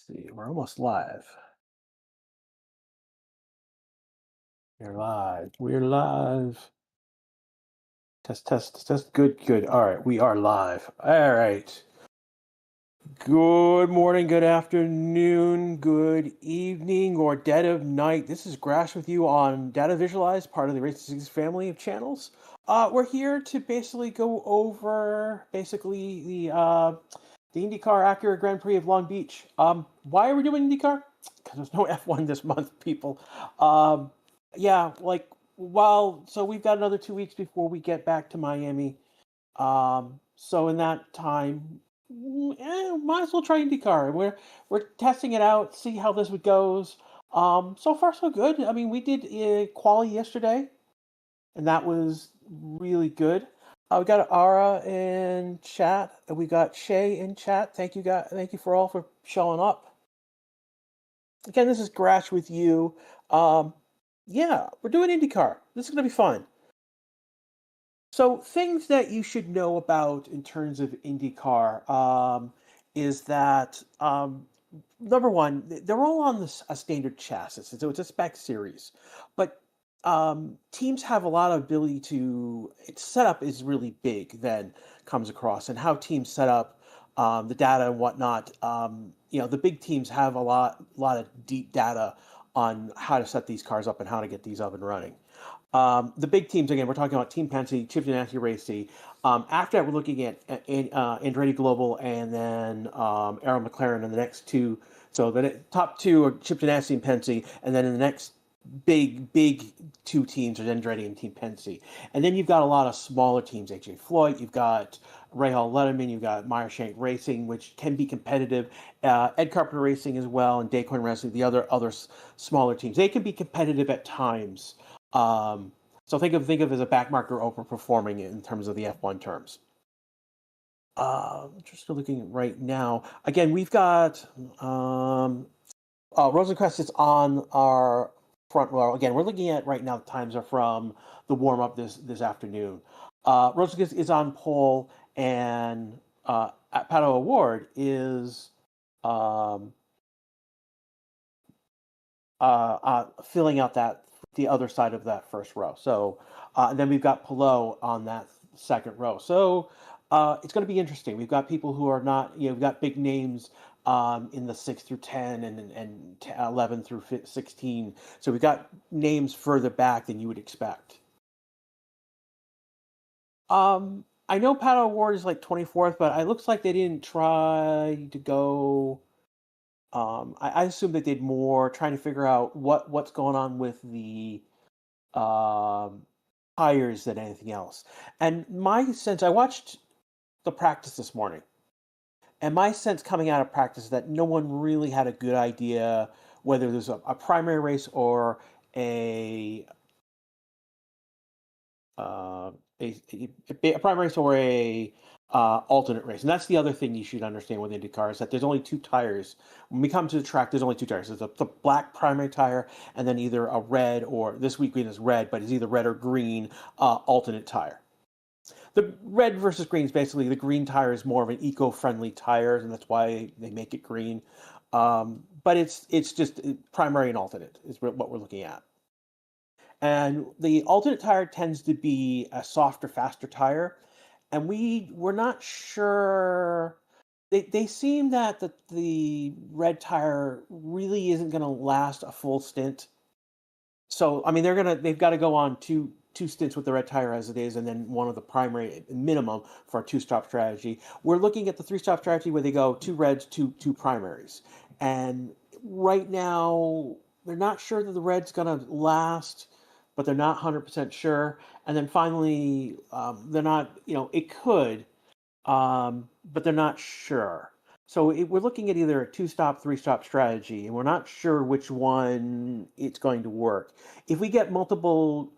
See, we're almost live. We're live. We're live. Test, test, test. Good, good. All right, we are live. All right. Good morning, good afternoon, good evening, or dead of night. This is Grash with you on Data Visualize, part of the Race family of channels. We're here to basically go over the IndyCar Acura Grand Prix of Long Beach. Why are we doing IndyCar? Because there's no F1 this month, people. Yeah, like so we've got another 2 weeks before we get back to Miami. So in that time, might as well try IndyCar. We're testing it out, see how this goes. So far so good. I mean, we did quali yesterday, and that was really good. We got Ara in chat, and we got Shay in chat. Thank you guys. Thank you for showing up. Again, this is Grash with you. Yeah, we're doing IndyCar. This is going to be fun. So things that you should know about in terms of IndyCar is that number one, they're all on a standard chassis, so it's a spec series, but teams have a lot of ability to. Its setup is really big. Then comes across and how teams set up the data and whatnot. The big teams have a lot of deep data on how to set these cars up and how to get these up and running. The big teams, again, we're talking about Team Penske, Chip Ganassi Racing. After that, we're looking at Andretti Global and then Arrow McLaren in the next two. So the top two are Chip Ganassi and Penske, and then in the next big two teams are Andretti and Team Penske. And then you've got a lot of smaller teams, AJ Floyd, you've got Ray Hall Letterman, you've got Meyer Shank Racing, which can be competitive, Ed Carpenter Racing as well, and Daycoin Racing, the other smaller teams. They can be competitive at times. So think of as a backmarker overperforming in terms of the F1 terms. Just looking right now. Again, we've got Rosenquist is on our front row. Again, we're looking at right now. The times are from the warm up this afternoon. Rosenquist is on pole, and Pato Award is filling out the other side of that first row. So and then we've got Pelot on that second row. So it's going to be interesting. We've got people who are not, we've got big names in the 6 through 10 and 11 through 16. So we've got names further back than you would expect. I know Pato Award is like 24th, but it looks like they didn't try to go. I assume they did more trying to figure out what's going on with the tires than anything else. And my sense, I watched the practice this morning, and my sense coming out of practice is that no one really had a good idea whether there's a primary race or a primary race or a alternate race. And that's the other thing you should understand with IndyCar is that there's only two tires. When we come to the track, there's only two tires. There's the black primary tire and then either a red, or this week is red, but it's either red or green alternate tire. The red versus green is basically the green tire is more of an eco-friendly tire, and that's why they make it green. But it's just primary and alternate is what we're looking at. And the alternate tire tends to be a softer, faster tire. And we're not sure. They seem that the red tire really isn't going to last a full stint. So I mean, they've got to go on two stints with the red tire as it is, and then one of the primary minimum for a two-stop strategy. We're looking at the three-stop strategy where they go two reds, two primaries. And right now, they're not sure that the red's going to last, but they're not 100% sure. And then finally, they're not, it could, but they're not sure. So we're looking at either a two-stop, three-stop strategy, and we're not sure which one it's going to work. If we get multiple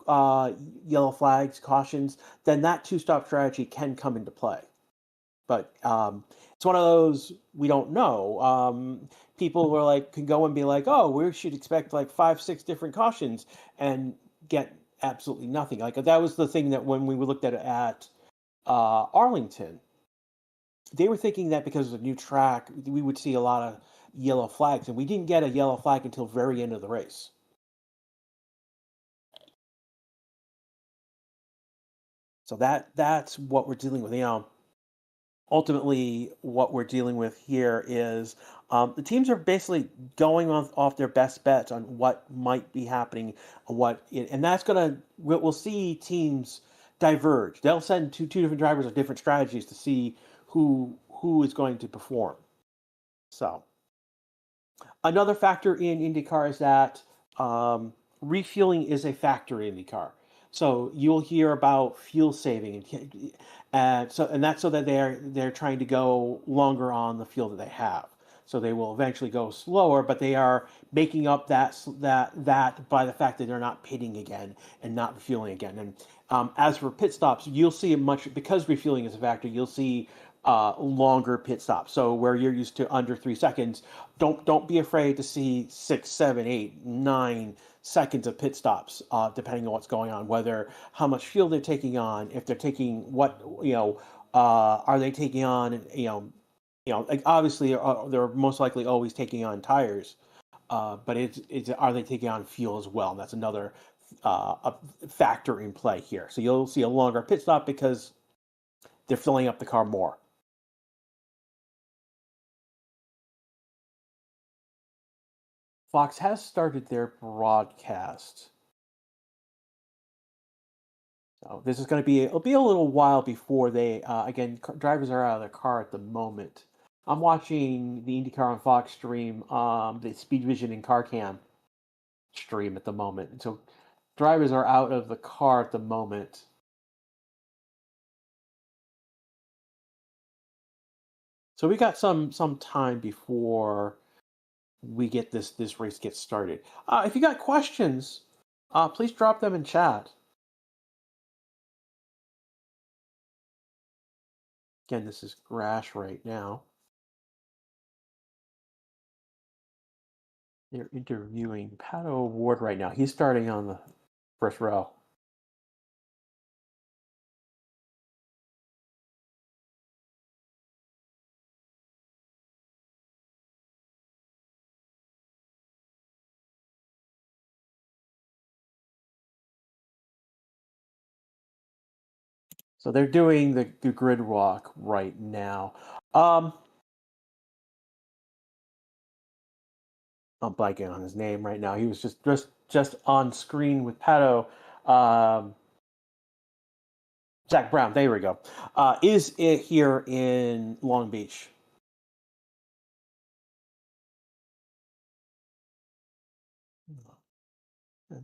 yellow flags, cautions, then that two-stop strategy can come into play. But it's one of those we don't know. People can go and be like, oh, we should expect like 5-6 different cautions and get absolutely nothing. Like that was the thing that when we looked at Arlington, they were thinking that because of the new track, we would see a lot of yellow flags, and we didn't get a yellow flag until very end of the race. So that's what we're dealing with. Ultimately, what we're dealing with here is the teams are basically going off their best bets on what might be happening, and that's gonna we'll see teams diverge. They'll send two different drivers with different strategies to see who is going to perform. So another factor in IndyCar is that refueling is a factor in IndyCar. So you'll hear about fuel saving, and that's so that they're trying to go longer on the fuel that they have. So they will eventually go slower, but they are making up that by the fact that they're not pitting again and not refueling again. And as for pit stops, you'll see much because refueling is a factor. You'll see longer pit stops. So where you're used to under 3 seconds, don't be afraid to see 6, 7, 8, 9 seconds of pit stops, depending on what's going on, whether how much fuel they're taking on, if they're taking are they taking on, like obviously they're most likely always taking on tires, but it's are they taking on fuel as well? And that's another a factor in play here. So you'll see a longer pit stop because they're filling up the car more. Fox has started their broadcast. So this is going to it'll be a little while before they, again, drivers are out of their car at the moment. I'm watching the IndyCar on Fox stream, the Speed Vision and Car Cam stream at the moment. And so drivers are out of the car at the moment. So we got some time before we get this race gets started. If you got questions, please drop them in chat. Again, this is Grash right now. They're interviewing Pato Ward right now. He's starting on the first row. So they're doing the grid walk right now. I'm blanking on his name right now. He was just on screen with Pato. Zach Brown, there we go. Is it here in Long Beach?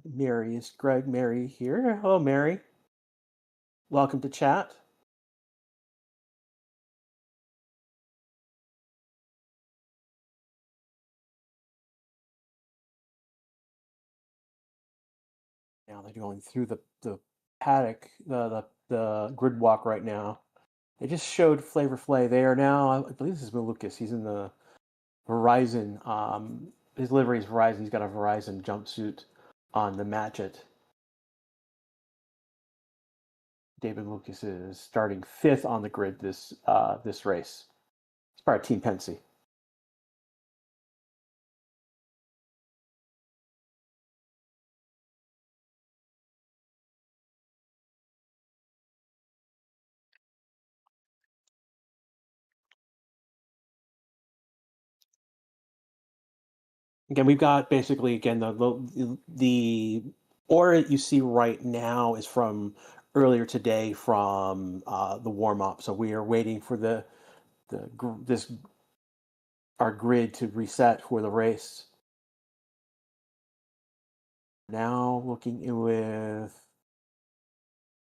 Mary is Greg. Mary here. Hello, Mary. Welcome to chat. Now they're going through the paddock, the grid walk right now. They just showed Flavor Flav. They are now, I believe this is Malukas. He's in the Verizon. His livery is Verizon. He's got a Verizon jumpsuit on the Match It. David Lucas is starting 5th on the grid this race. It's part of Team Penske. Again, we've got basically the order that you see right now is from earlier today from the warm up. So we are waiting for this our grid to reset for the race. Now looking with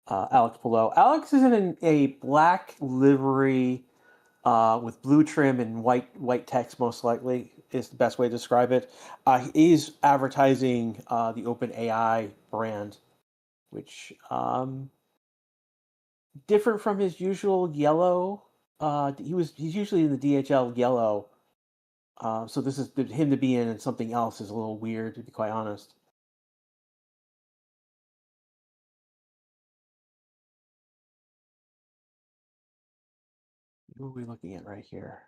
Alex below. Alex is in a black livery with blue trim and white text, most likely is the best way to describe it. He's advertising the OpenAI brand, which different from his usual yellow. He's usually in the DHL yellow, so this is him to be in something else is a little weird, to be quite honest. What are we looking at right here?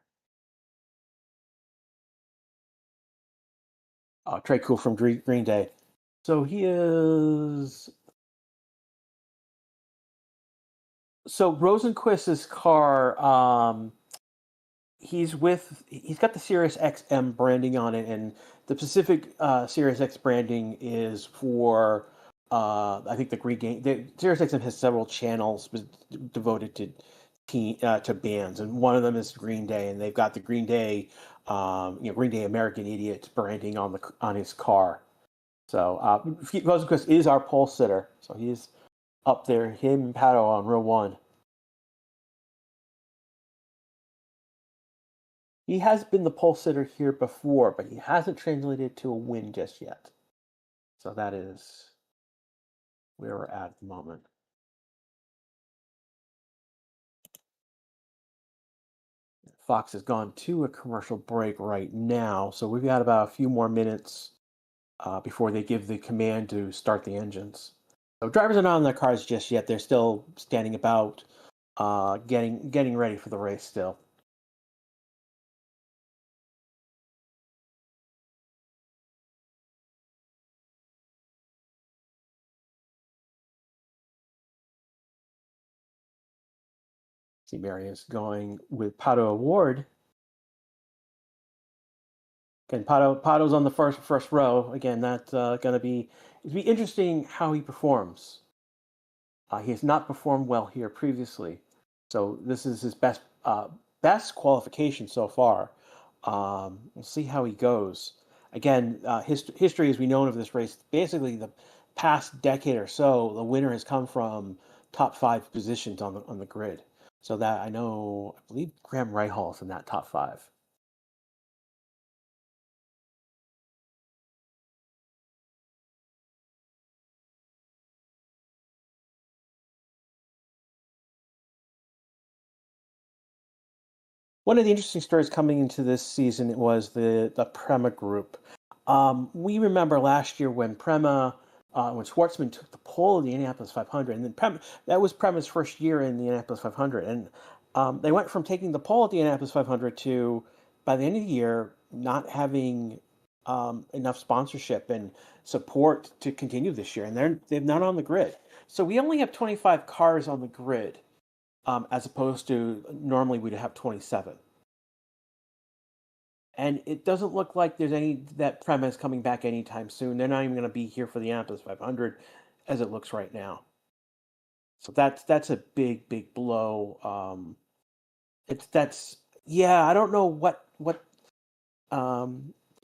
Trey Cool from Green Day. So he is. So Rosenquist's car. He's got the Sirius XM branding on it, and the specific Sirius X branding is for I think the Green Game. Sirius XM has several channels devoted to bands, and one of them is Green Day, and they've got the Green Day, Green Day American Idiots branding on his car. So Rosenquist is our pole sitter, so he's up there. Him and Pato on row one. He has been the pole sitter here before, but he hasn't translated to a win just yet. So that is where we're at the moment. Fox has gone to a commercial break right now, so we've got about a few more minutes before they give the command to start the engines. So drivers are not on their cars just yet. They're still standing about, getting ready for the race still. See, Marius going with Pato Award. Again, Pato's on the first row. Again, that's going to be interesting how he performs. He has not performed well here previously, so this is his best qualification so far. We'll see how he goes. Again, history as we know of this race, basically the past decade or so, the winner has come from top 5 positions on the grid. So that I believe Graham Rahal is in that top 5. One of the interesting stories coming into this season was the Prema group. We remember last year when when Schwartzman took the pole of the Indianapolis 500, and then that was Prema's first year in the Indianapolis 500, and they went from taking the pole at the Indianapolis 500 to, by the end of the year, not having enough sponsorship and support to continue this year, and they're not on the grid. So we only have 25 cars on the grid, as opposed to normally we'd have 27. And it doesn't look like there's that Prema is coming back anytime soon. They're not even going to be here for the Indianapolis 500, as it looks right now. So that's a big blow. I don't know what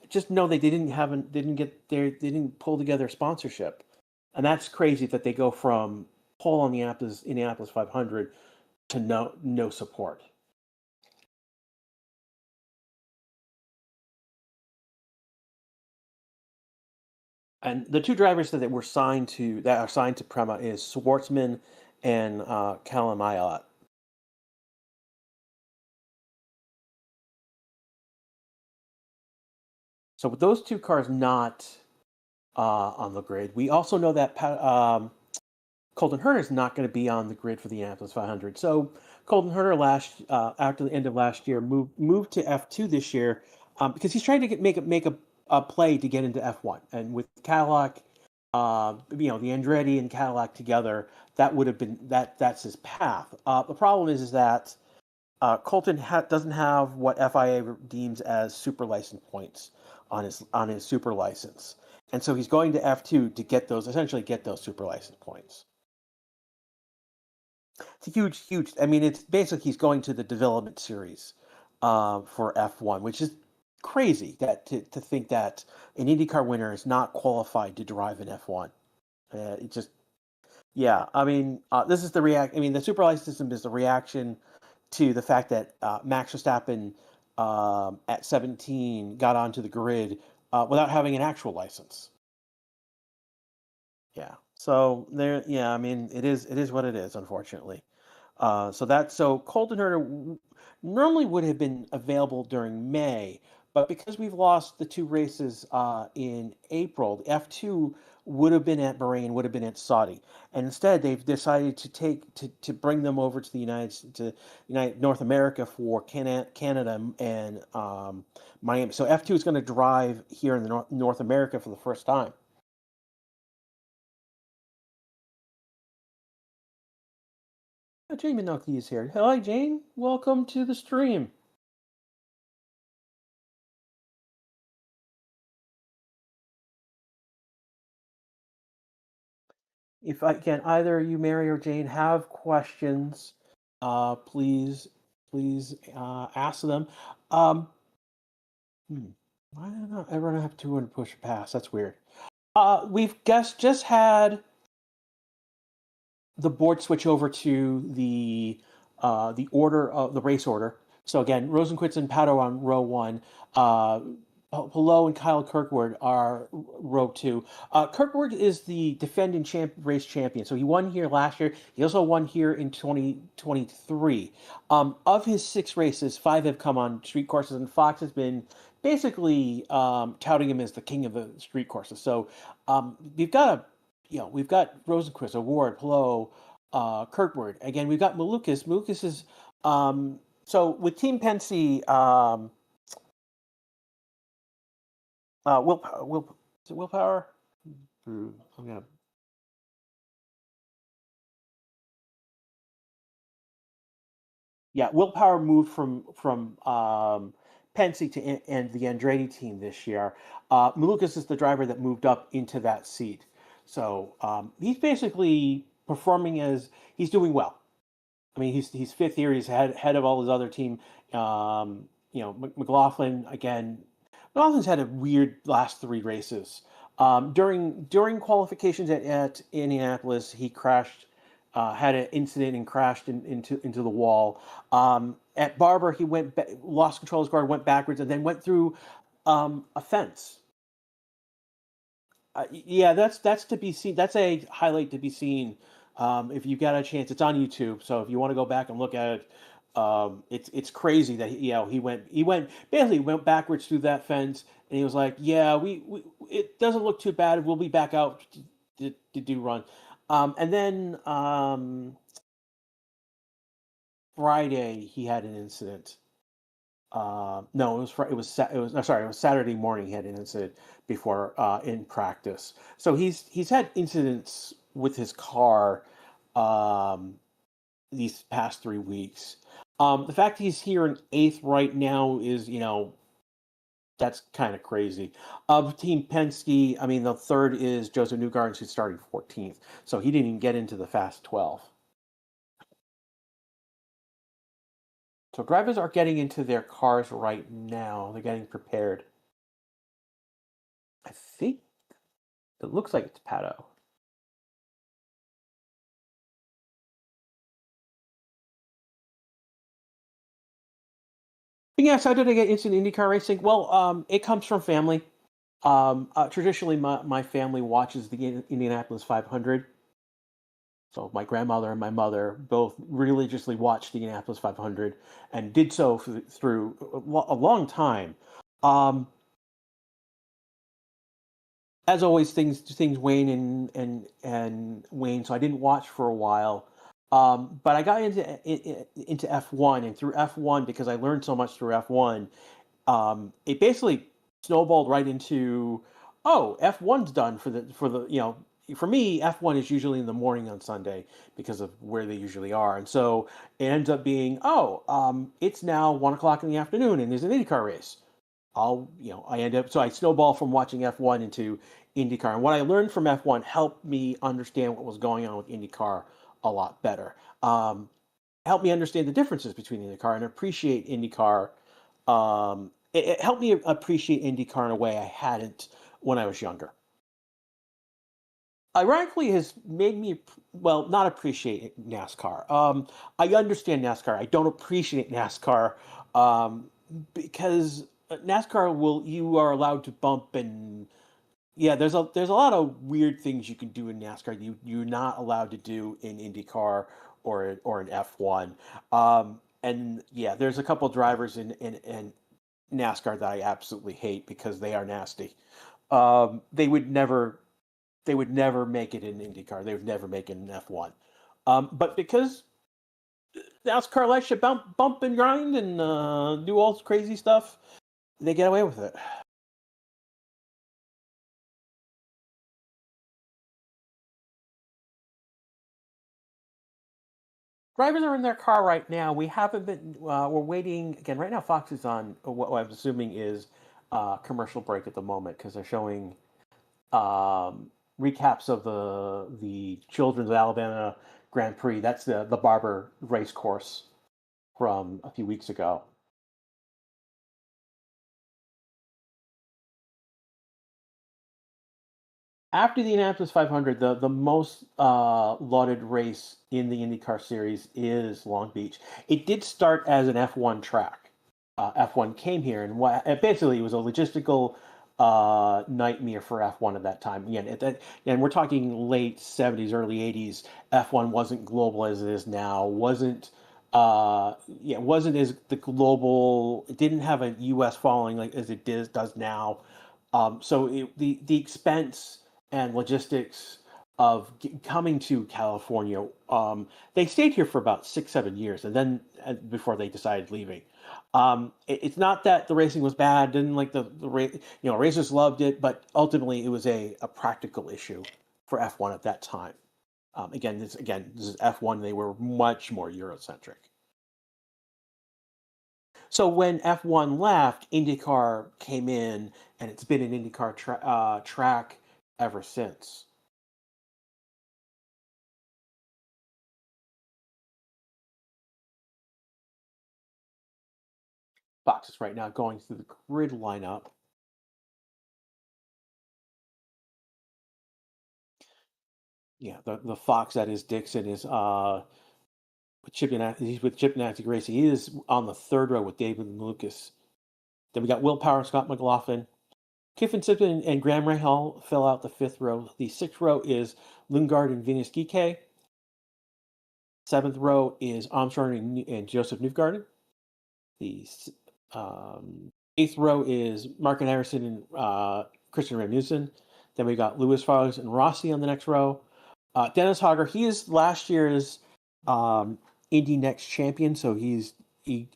just know they didn't pull together sponsorship, and that's crazy that they go from pole on the Indianapolis 500 to no support. And the two drivers that are signed to Prema is Schwartzman and Callum Ayot. So with those two cars not on the grid, we also know that Colton Herta is not going to be on the grid for the Indianapolis 500. So Colton Herta after the end of last year moved to F2 this year because he's trying to make a play to get into F1. And with Cadillac, the Andretti and Cadillac together, that would have been that's his path. The problem is that Colton doesn't have what FIA deems as super license points on his super license, and so he's going to F2 to essentially get those super license points. It's a huge. I mean, it's basically he's going to the development series for F1, which is crazy to think that an IndyCar winner is not qualified to drive an F1. It just, yeah. I mean, this is the super license system is the reaction to the fact that Max Verstappen at 17 got onto the grid without having an actual license. Yeah. So there, yeah. I mean, it is what it is, unfortunately. So Colton Herta normally would have been available during May, but because we've lost the two races in April, the F2 would have been at Bahrain, would have been at Saudi, and instead they've decided to bring them over to the United North America for Canada and Miami. So F2 is going to drive here in the North America for the first time. Jane Minoki is here. Hi, Jane. Welcome to the stream. If I can, either you, Mary or Jane, have questions, please ask them. Why did I not ever have to push a pass? That's weird. We've just had the board switch over to the order of the race order. So again, Rosenquist and Pato on row 1. Pillow and Kyle Kirkwood are row 2. Kirkwood is the defending race champion. So he won here last year. He also won here in 2023. Of his 6 races, 5 have come on street courses, and Fox has been basically touting him as the king of the street courses. So we've got Rosenquist, Award, Pillow, Kirkwood. Again, we've got Malukas. Malukas is so with Team Penske. Is it Willpower? I'm gonna. Yeah, Willpower moved from Penske to and the Andretti team this year. Malukas is the driver that moved up into that seat. So he's basically performing as he's doing well. I mean, he's 5th here. He's head of all his other team. McLaughlin again. McLaughlin's had a weird last 3 races. During qualifications at Indianapolis, he crashed, had an incident and crashed into the wall. At Barber, he lost control of his car, went backwards, and then went through a fence. Yeah, that's to be seen. That's a highlight to be seen. If you got a chance, it's on YouTube. So if you want to go back and look at it, it's crazy that he went backwards through that fence, and he was like, yeah, we it doesn't look too bad. We'll be back out to do run, and then Friday he had an incident. No, it was Saturday morning he had an incident before in practice. So he's had incidents with his car these past 3 weeks. The fact he's here in 8th right now is, that's kind of crazy. Of Team Penske, I mean, the 3rd is Joseph Newgarden, who's starting 14th. So he didn't even get into the Fast 12. So drivers are getting into their cars right now. They're getting prepared. I think it looks like it's Pato. Yes, how did I get into IndyCar racing? Well, it comes from family. Traditionally, my family watches the Indianapolis 500. So my grandmother and my mother both religiously watched the Indianapolis 500 and did so through a long time. As always, things wane and wane, so I didn't watch for a while. But I got into F1, and through F1, because I learned so much through F1, it basically snowballed right into, F1's done for me, F1 is usually in the morning on Sunday because of where they usually are. And so it ends up being, it's now 1 o'clock in the afternoon and there's an IndyCar race. I snowball from watching F1 into IndyCar. And what I learned from F1 helped me understand what was going on with IndyCar a lot better. Helped me understand the differences between IndyCar and appreciate IndyCar. It helped me appreciate IndyCar in a way I hadn't when I was younger. Ironically, has made me, well, not appreciate NASCAR. I understand NASCAR. I don't appreciate NASCAR because NASCAR you are allowed to bump and yeah, there's a lot of weird things you can do in NASCAR you're not allowed to do in IndyCar or in F1. And yeah, there's a couple drivers in NASCAR that I absolutely hate because they are nasty. They would never they would never make it in IndyCar. They would never make it in F1. But because NASCAR likes to bump and grind and do all this crazy stuff, they get away with it. Drivers are in their car right now. We haven't been. We're waiting again. Right now, Fox is on what I'm assuming is commercial break at the moment because they're showing recaps of the Children's of Alabama Grand Prix. That's the Barber race course from a few weeks ago. After the Indianapolis 500, the most lauded race in the IndyCar series is Long Beach. It did start as an F1 track. F1 came here, and basically it was a logistical nightmare for F1 at that time. And we're talking late 70s, early 80s. F1 wasn't global as it is now. Wasn't as the global. It didn't have a U.S. following like as it does now. The expense and logistics of coming to California, they stayed here for about 6-7 years, and then before they decided leaving. It's not that the racing was bad, didn't like the race, racers loved it, but ultimately it was a practical issue for F1 at that time. This is F1. They were much more Eurocentric. So when F1 left, IndyCar came in, and it's been an IndyCar track ever since. Fox is right now going through the grid lineup. Yeah, the Fox that is Dixon is he's with Chip Ganassi Racing. He is on the third row with David and Lucas. Then we got Will Power, Scott McLaughlin. Kiffin Simpson and Graham Rahal fill out the fifth row. The sixth row is Lundgaard and Venus Gike. Seventh row is Armstrong and Joseph Newgarden. The eighth row is Mark and Harrison and Christian Rasmussen. Then we got Lewis Farley and Rossi on the next row. Dennis Hogger, he is last year's Indy Next champion, so he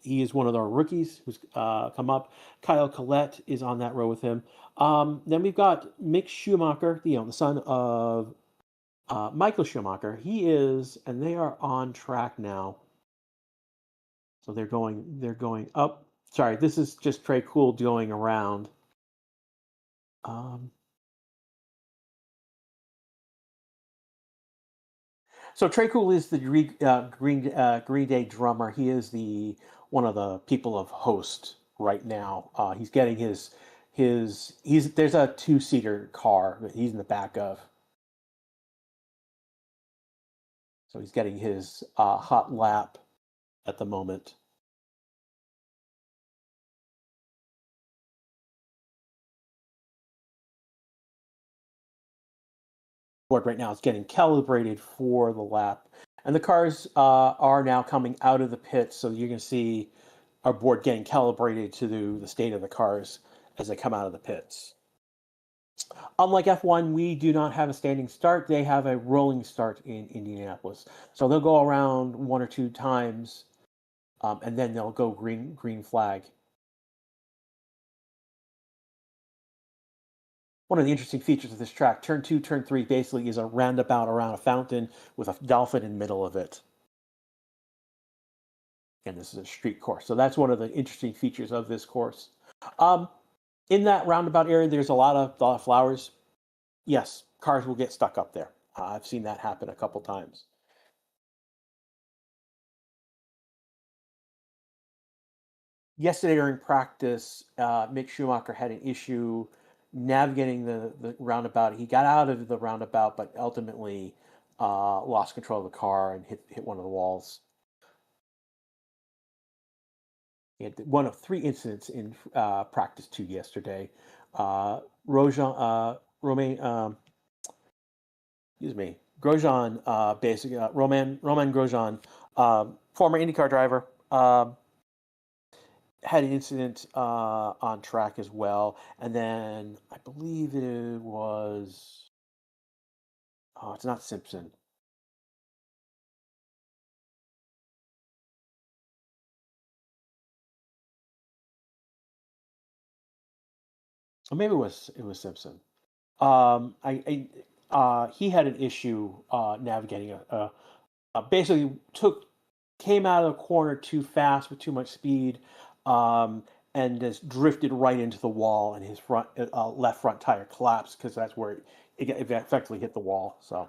is one of our rookies who's come up. Kyle Collette is on that row with him. Then we've got Mick Schumacher, the son of Michael Schumacher. He is, and they are on track now. So they're going up. Sorry, this is just Trey Cool going around. So Trey Cool is the Green Day drummer. He is one of the people of Host right now. He's getting there's a 2-seater car that he's in the back of. So he's getting his hot lap at the moment. Board right now is getting calibrated for the lap, and the cars are now coming out of the pits. So you're going to see our board getting calibrated to the state of the cars as they come out of the pits. Unlike F1, we do not have a standing start. They have a rolling start in Indianapolis. So they'll go around 1 or 2 times, and then they'll go green flag. One of the interesting features of this track, turn 2, turn 3, basically is a roundabout around a fountain with a dolphin in the middle of it. And this is a street course. So that's one of the interesting features of this course. In that roundabout area, there's a lot of flowers. Yes, cars will get stuck up there. I've seen that happen a couple times. Yesterday during practice, Mick Schumacher had an issue navigating the roundabout. He got out of the roundabout, but ultimately lost control of the car and hit one of the walls. He had one of 3 incidents in practice 2 yesterday. Romain, Grosjean, basically Romain Grosjean, former IndyCar driver, had an incident on track as well, and then I believe it was Oh, it's not Simpson. Or maybe it was Simpson. He had an issue navigating basically came out of the corner too fast with too much speed, um, and just drifted right into the wall, and his left front tire collapsed because that's where it effectively hit the wall. So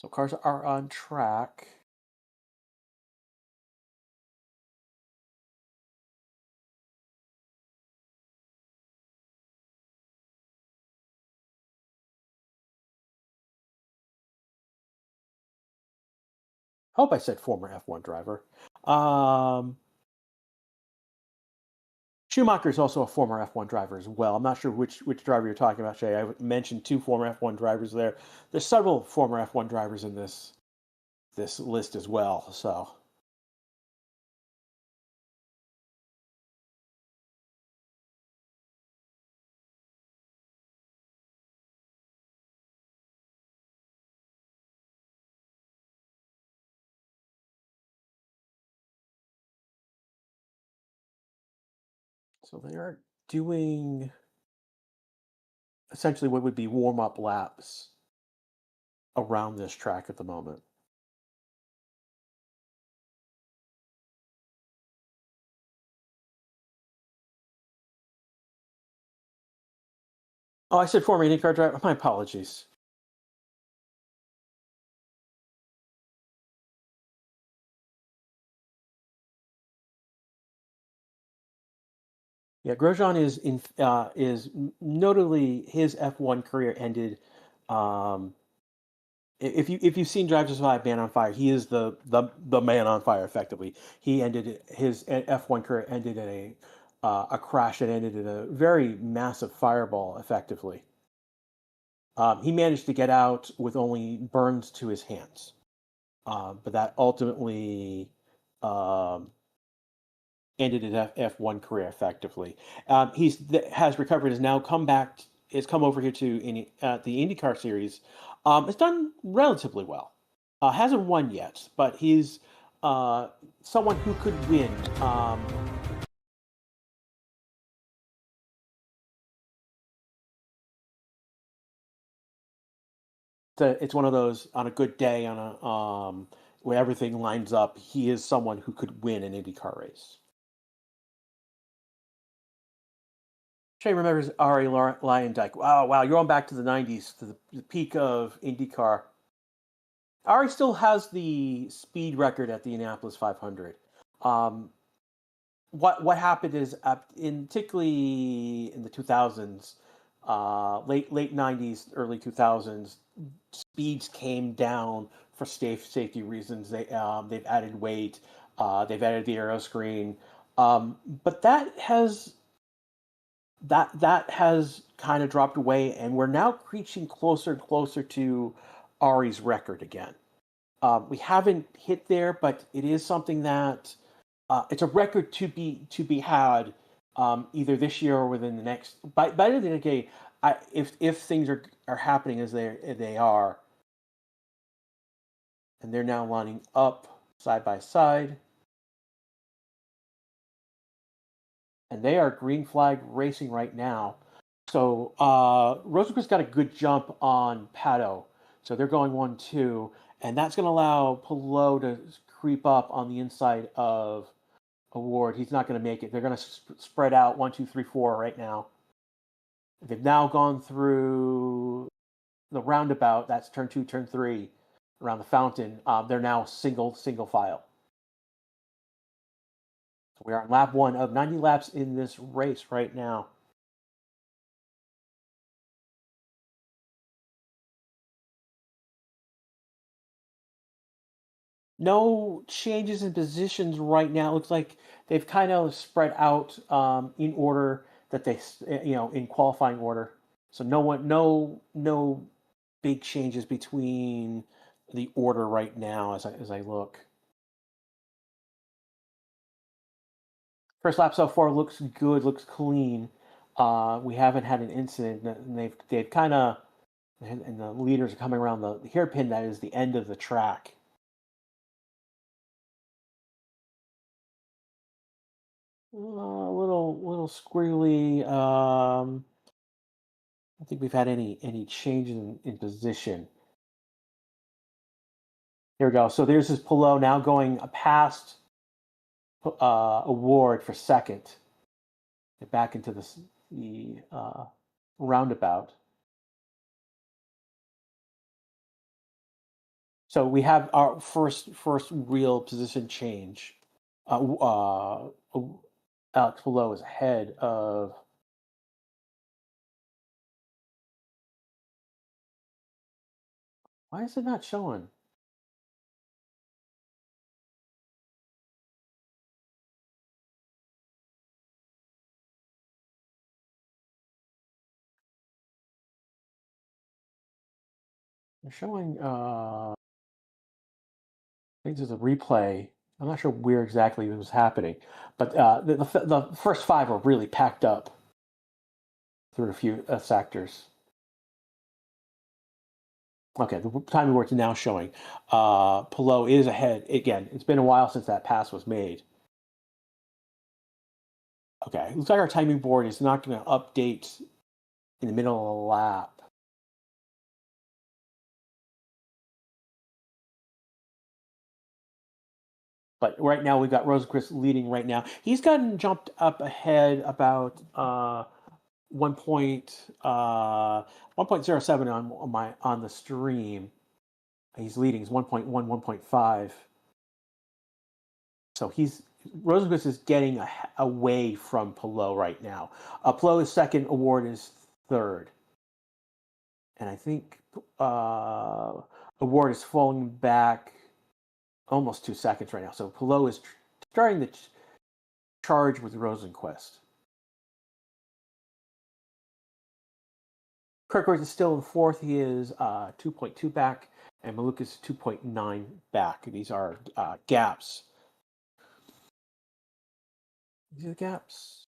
cars are on track. Hope I said former F1 driver. Um, Schumacher is also a former F1 driver as well. I'm not sure which driver you're talking about, Shay. I mentioned two former F1 drivers there. There's several former F1 drivers in this list as well. So they are doing essentially what would be warm up laps around this track at the moment. Oh, I said former IndyCar driver. My apologies. Yeah, Grosjean is notably his F1 career ended. Um, if you've seen Drive to Survive, Man on Fire, he is the man on fire. Effectively, he ended his F1 career ended in a crash that ended in a very massive fireball. Effectively, he managed to get out with only burns to his hands, but that ultimately um, ended his F1 career effectively. Has recovered, has now come back, has come over here to the IndyCar series. Has done relatively well. Hasn't won yet, but he's uh, someone who could win. It's one of those on a good day, on a where everything lines up. He is someone who could win an IndyCar race. Shay remembers Ari Lyondike. Wow, wow, you're on back to the '90s, to the peak of IndyCar. Ari still has the speed record at the Indianapolis 500. Um, what happened is particularly in the 2000s, late '90s, early 2000s, speeds came down for safety reasons. They've added weight, they've added the aero screen, but that has kind of dropped away, and we're now creeping closer and closer to Ari's record again. We haven't hit there, but it is something that it's a record to be had either this year or within the next. By the end of the day, if things are happening as they are, and they're now lining up side by side, and they are green flag racing right now. So Rosenquist got a good jump on Pato, so they're going 1-2, and that's going to allow Pillow to creep up on the inside of Award. He's not going to make it. They're going to spread out 1, 2, 3, 4 right now. They've now gone through the roundabout. That's turn 2, turn 3, around the fountain. They're now single file. So we are on lap 1 of 90 laps in this race right now. No changes in positions right now. It looks like they've kind of spread out in order that in qualifying order. So no big changes between the order right now as I look. First lap so far looks good, looks clean. We haven't had an incident, and they've kind of, and the leaders are coming around the hairpin that is the end of the track. A little squirrely. I don't think we've had any changes in position. Here we go. So there's this Pelot now going past Award for second. Get back into the roundabout. So we have our first real position change. Alex Pelot is ahead of. Why is it not showing? They're showing. I think there's a replay. I'm not sure where exactly it was happening, but the first five are really packed up through a few sectors. Okay, the timing board's now showing. Pelot is ahead. Again, it's been a while since that pass was made. Okay, looks like our timing board is not going to update in the middle of the lap. But right now we've got Rosenqvist leading right now. He's gotten jumped up ahead about 1.07 on the stream. He's leading. He's 1.1, 1.5. So Rosenqvist is getting away from Pelot right now. Pelot is second. Award is third. And I think Award is falling back almost 2 seconds right now. So Pelot is starting to charge with Rosenqvist. Kirkwood is still in fourth. He is 2.2 back, and Maluk is 2.9 back. These are gaps. These are the gaps.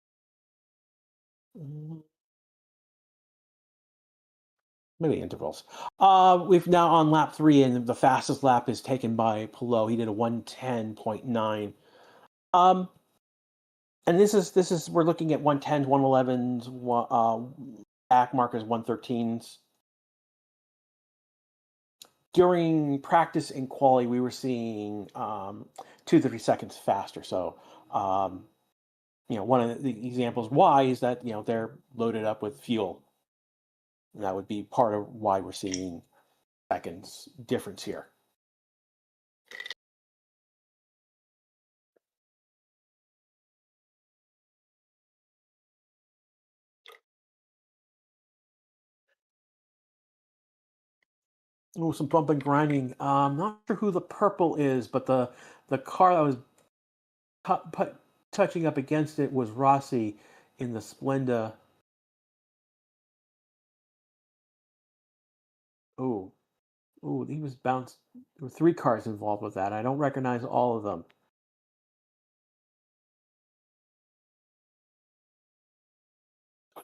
Maybe intervals. We've now on lap 3, and the fastest lap is taken by Pelot. He did a 1:10.9. And this is we're looking at 1:10s, 1:11s, back markers, 1:13s. During practice and quali, we were seeing 2 to 3 seconds faster. So, one of the examples why is that they're loaded up with fuel. And that would be part of why we're seeing seconds difference here. Oh, some bump and grinding. I'm not sure who the purple is, but the car that was touching up against it was Rossi in the Splenda. Oh, he was bounced. There were 3 cars involved with that. I don't recognize all of them.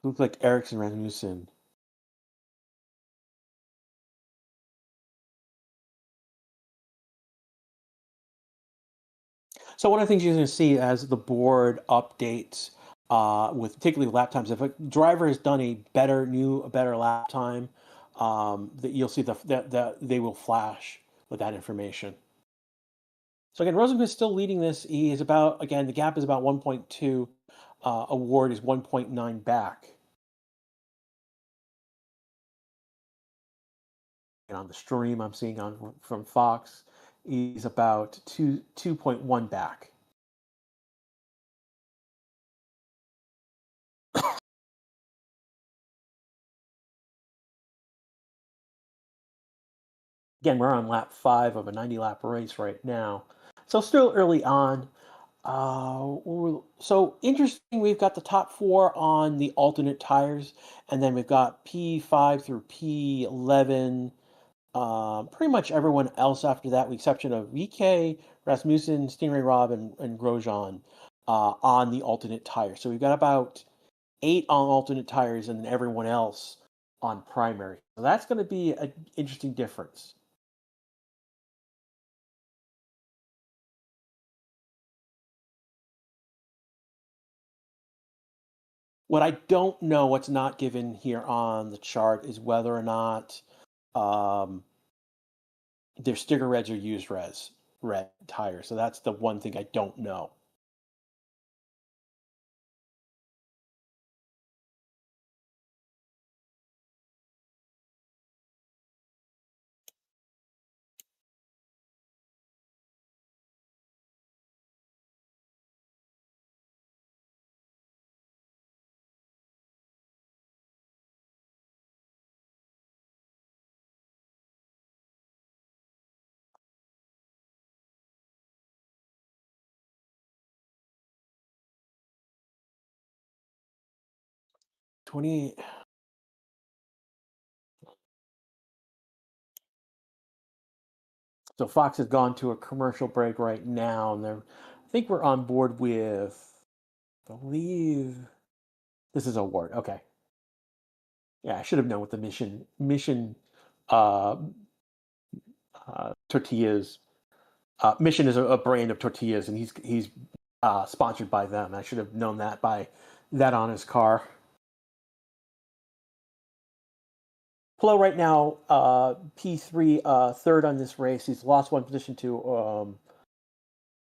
Looks like Ericsson Rasmussen. So one of the things you're going to see as the board updates, with particularly lap times, if a driver has done a better lap time, that you'll see that they will flash with that information. So again, Rosenqvist is still leading this. He is the gap is about 1.2. Award is 1.9 back. And on the stream I'm seeing from Fox, he's about 2.1 back. Again, we're on lap 5 of a 90-lap race right now. So still early on. So interesting, we've got the top 4 on the alternate tires, and then we've got P5 through P11. Pretty much everyone else after that, with the exception of VK, Rasmussen, Stingray Rob, and Grosjean. on the alternate tire. So we've got about 8 on alternate tires and then everyone else on primary. So that's going to be an interesting difference. What I don't know, what's not given here on the chart, is whether or not um, their sticker reds or used red tires. So that's the one thing I don't know. Twenty. So Fox has gone to a commercial break right now, and I think we're on board with, I believe this is a word. Okay, yeah, I should have known what the mission uh, tortillas. Mission is a brand of tortillas, and he's sponsored by them. I should have known that by that on his car. Plo right now, P3, third on this race. He's lost one position to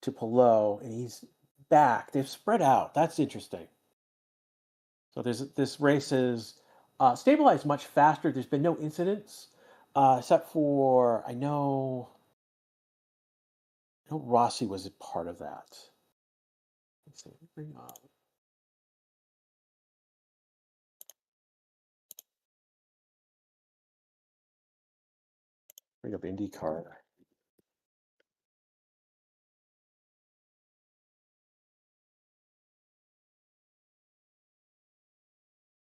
Plo, and he's back. They've spread out. That's interesting. So this race is stabilized much faster. There's been no incidents, except for I know Rossi was a part of that. Let's see, bring up IndyCar.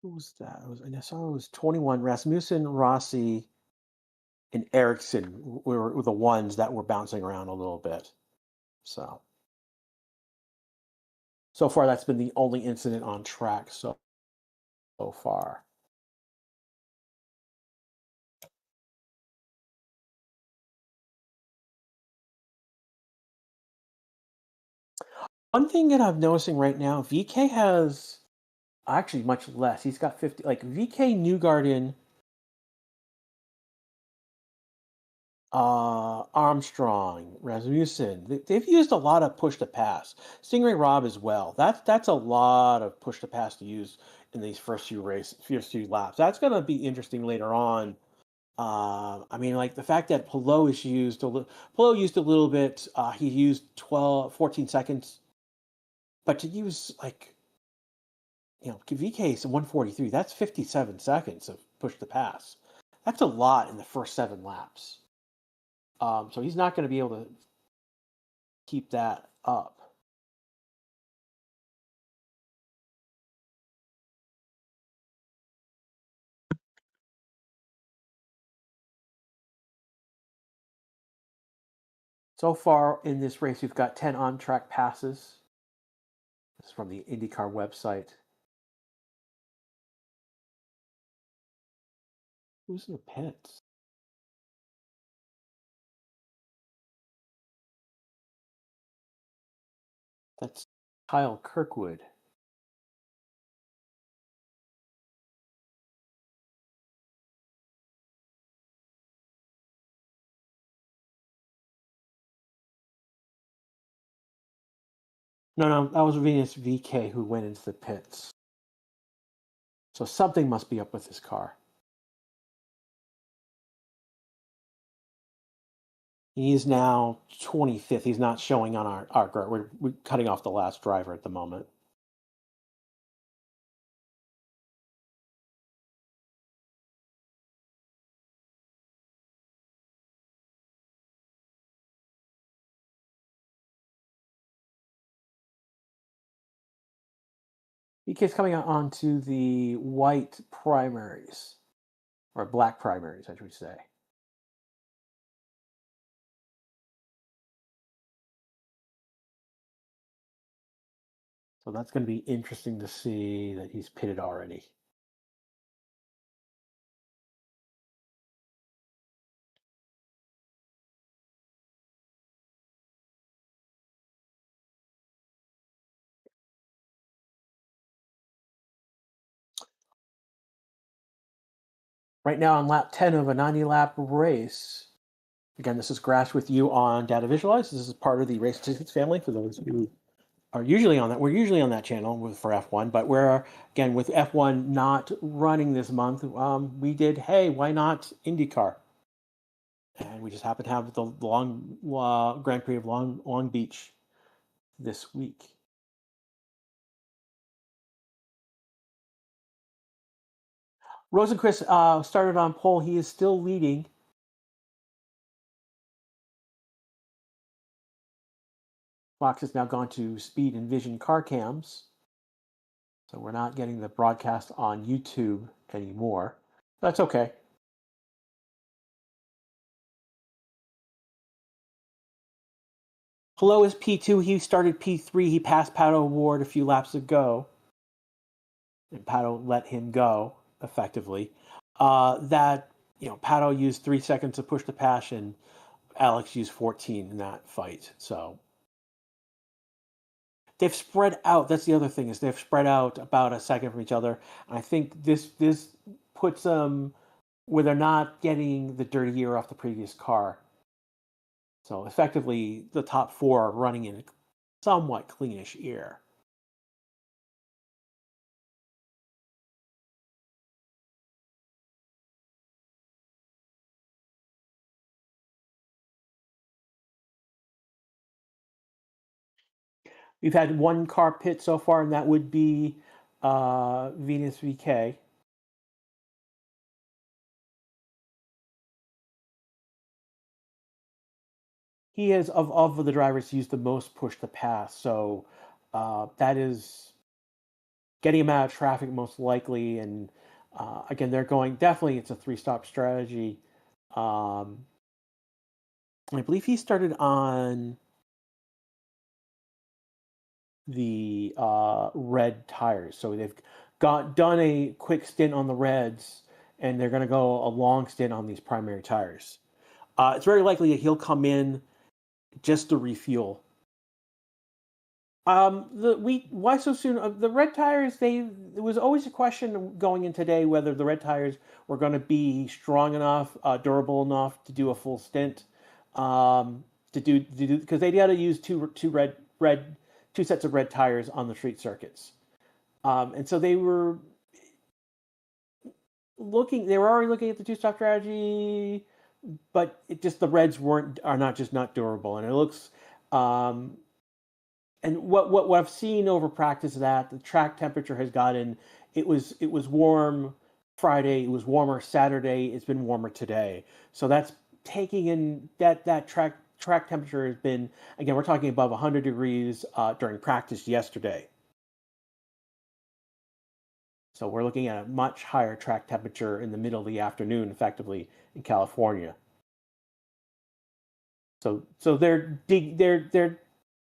Who was that? I saw it was 21. Rasmussen, Rossi, and Ericsson were the ones that were bouncing around a little bit. So far, that's been the only incident on track so far. One thing that I'm noticing right now, VK has actually much less. He's got 50. Like VK, Newgarden, Armstrong, Rasmussen. They've used a lot of push to pass. Stingray Robb as well. That's a lot of push to pass to use in these first few laps. That's going to be interesting later on. I mean, like the fact that Pelot used a little bit. He used 14 seconds, but to use like VK's 143, that's 57 seconds of push to pass. That's a lot in the first 7 laps. So he's not going to be able to keep that up. So far in this race, we've got 10 on-track passes. This is from the IndyCar website. Who's in the pits? That's Kyle Kirkwood. No, that was Venus VK who went into the pits. So something must be up with his car. He's now 25th. He's not showing on our grid. We're cutting off the last driver at the moment. VK's coming out onto the white primaries, or black primaries, I should say. So that's going to be interesting to see that he's pitted already. Right now on lap 10 of a 90-lap race. Again, this is Grass with you on Data Visualize. This is part of the Race Statistics family for those who are usually on that. We're usually on that channel for F1, but we're, again, with F1 not running this month, we did, hey, why not IndyCar? And we just happen to have the long Grand Prix of Long Beach this week. Rosenquist started on pole. He is still leading. Fox has now gone to speed and vision car cams. So we're not getting the broadcast on YouTube anymore. That's okay. Hello is P2. He started P3. He passed Pato Ward a few laps ago. And Pato let him go effectively. Pato used 3 seconds to push the pass, and Alex used 14 in that fight. So they've spread out. That's the other thing, is they've spread out about a second from each other. And I think this puts them where they're not getting the dirty gear off the previous car. So effectively, the top 4 are running in a somewhat cleanish air. We've had 1 car pit so far, and that would be Venus VK. He has, of the drivers, used the most push to pass. So that is getting him out of traffic most likely. And again, they're going, definitely it's a 3-stop strategy. I believe he started on the red tires. So they've done a quick stint on the reds, and they're going to go a long stint on these primary tires. It's very likely that he'll come in just to refuel. Why so soon? The red tires, there was always a question going in today whether the red tires were going to be strong enough, durable enough to do a full stint. Because they got to use two sets of red tires on the street circuits, and so they were already looking at the 2-stop strategy, but the reds are not durable, and it looks. And what I've seen over practice is that the track temperature has gotten. It was warm Friday. It was warmer Saturday. It's been warmer today. So that's taking in that track temperature has been, again, we're talking above 100 degrees during practice yesterday. So we're looking at a much higher track temperature in the middle of the afternoon, effectively in California. So they're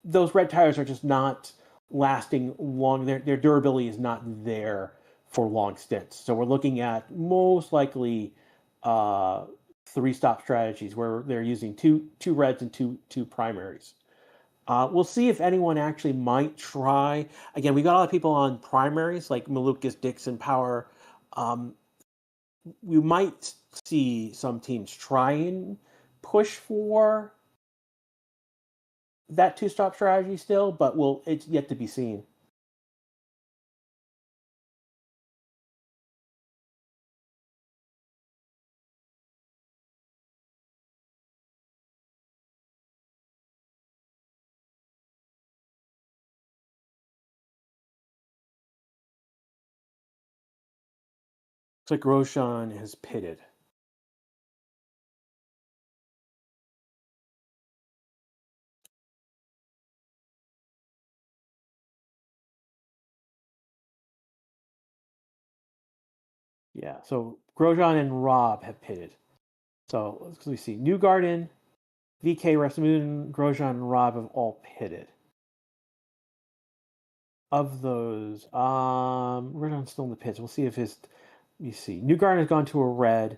those red tires are just not lasting long. Their durability is not there for long stints. So we're looking at most likely 3-stop strategies where they're using two reds and two primaries. We'll see if anyone actually might try. Again, we got a lot of people on primaries like Malukas, Dixon, Power. We might see some teams try and push for that 2-stop strategy still, but it's yet to be seen. Looks like Roshan has pitted. Yeah, so Grosjean and Rob have pitted. So let's see. Newgarden, VK, Rasmussen, Grosjean, and Rob have all pitted. of those, Redon's still in the pits. We'll see if his. Let me see. Newgarden has gone to a red.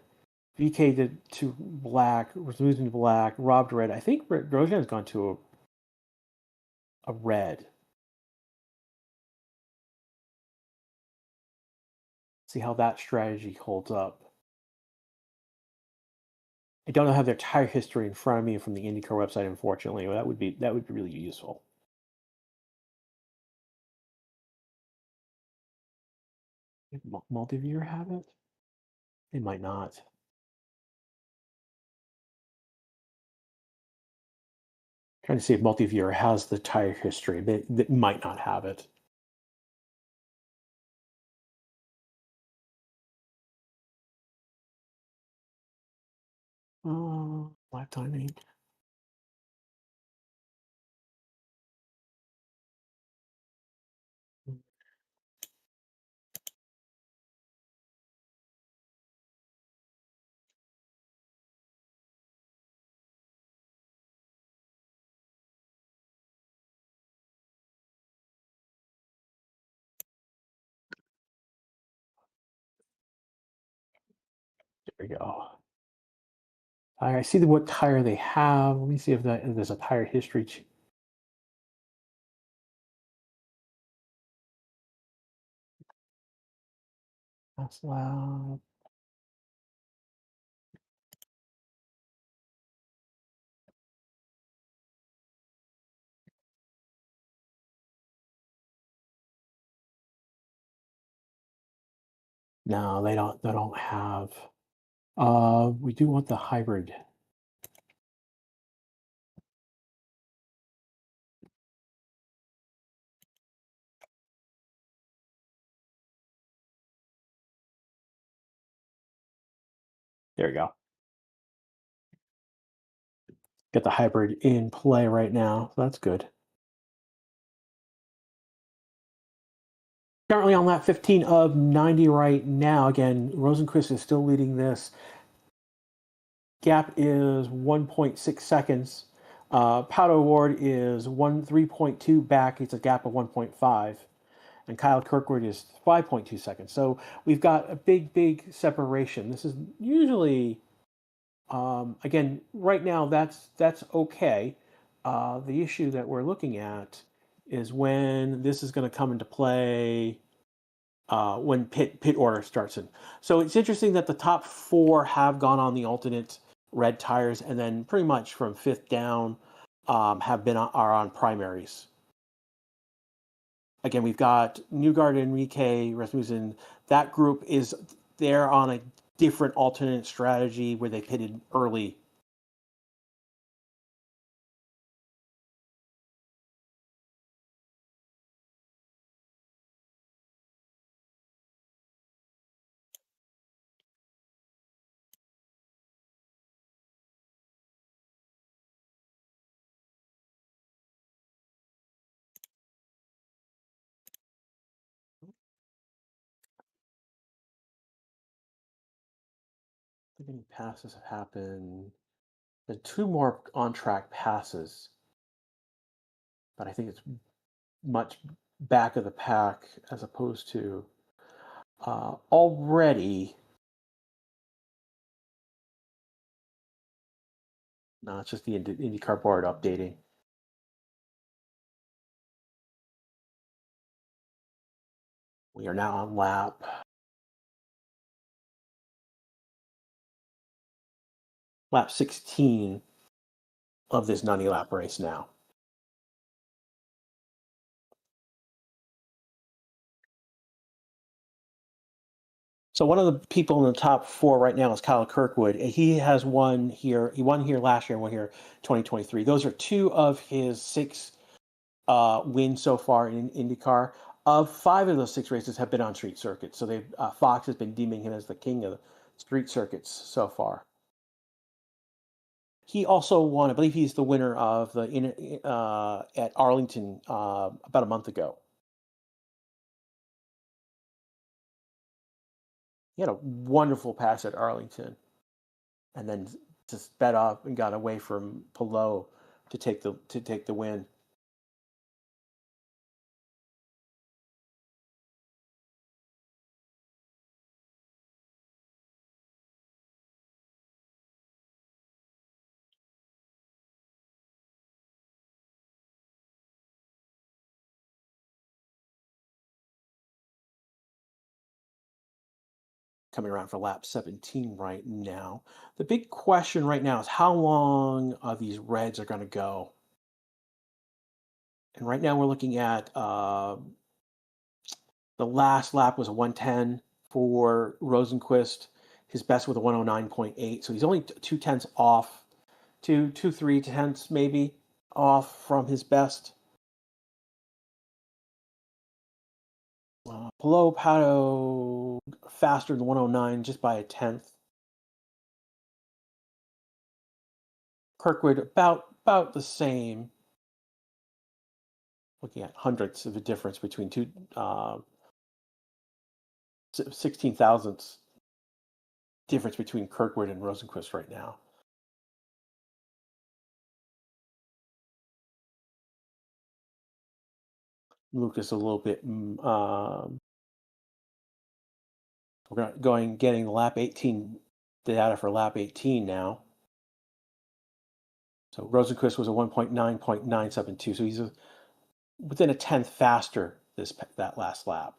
VK to black. Was losing to black. Robbed red. I think Grosjean has gone to a red. See how that strategy holds up. I don't have their tire history in front of me from the IndyCar website, unfortunately. That would be really useful. Multi-viewer have it? They might not. Trying to see if multi-viewer has the tire history. They might not have it. Lap timing. There we go. I see what tire they have. Let me see if there's a tire history. That's loud. No, they don't. They don't have. We do want the hybrid. There we go. Get the hybrid in play right now. So that's good. Currently on lap 15 of 90 right now. Again, Rosenquist is still leading this. Gap is 1.6 seconds. Pato Ward is 3.2 back. It's a gap of 1.5. And Kyle Kirkwood is 5.2 seconds. So we've got a big separation. This is usually, again, right now that's okay. The issue that we're looking at is when this is going to come into play when pit order starts in. So it's interesting that the top four have gone on the alternate red tires, and then pretty much from fifth down are on primaries. Again, we've got Newgarden, Enrique, Rasmussen. That group they're on a different alternate strategy where they pitted early. I think any passes have happened. There's two more on-track passes, but I think it's much back of the pack as opposed to already. No, it's just the IndyCar board updating. We are now on lap 16 of this 90 lap race now. So one of the people in the top four right now is Kyle Kirkwood. He has won here. He won here last year and won here 2023. Those are two of his six wins so far in IndyCar. Of five of those six races have been on street circuits. So Fox has been deeming him as the king of the street circuits so far. He also won. I believe he's the winner of the at Arlington about a month ago. He had a wonderful pass at Arlington, and then just sped up and got away from Pelot to take the win. coming around for lap 17 right now. The big question right now is how long these reds are going to go. And right now we're looking at the last lap was a 110 for Rosenquist. His best was a 109.8. So he's only 2 tenths off, 3 tenths maybe off from his best. Below Pato faster than 109 just by a tenth. Kirkwood about the same. Looking at hundredths of a difference between 16 thousandths difference between Kirkwood and Rosenquist right now. Lucas a little bit. We're getting lap 18 data for lap 18 now. So Rosenquist was a 1.9.972, so he's within a tenth faster that last lap.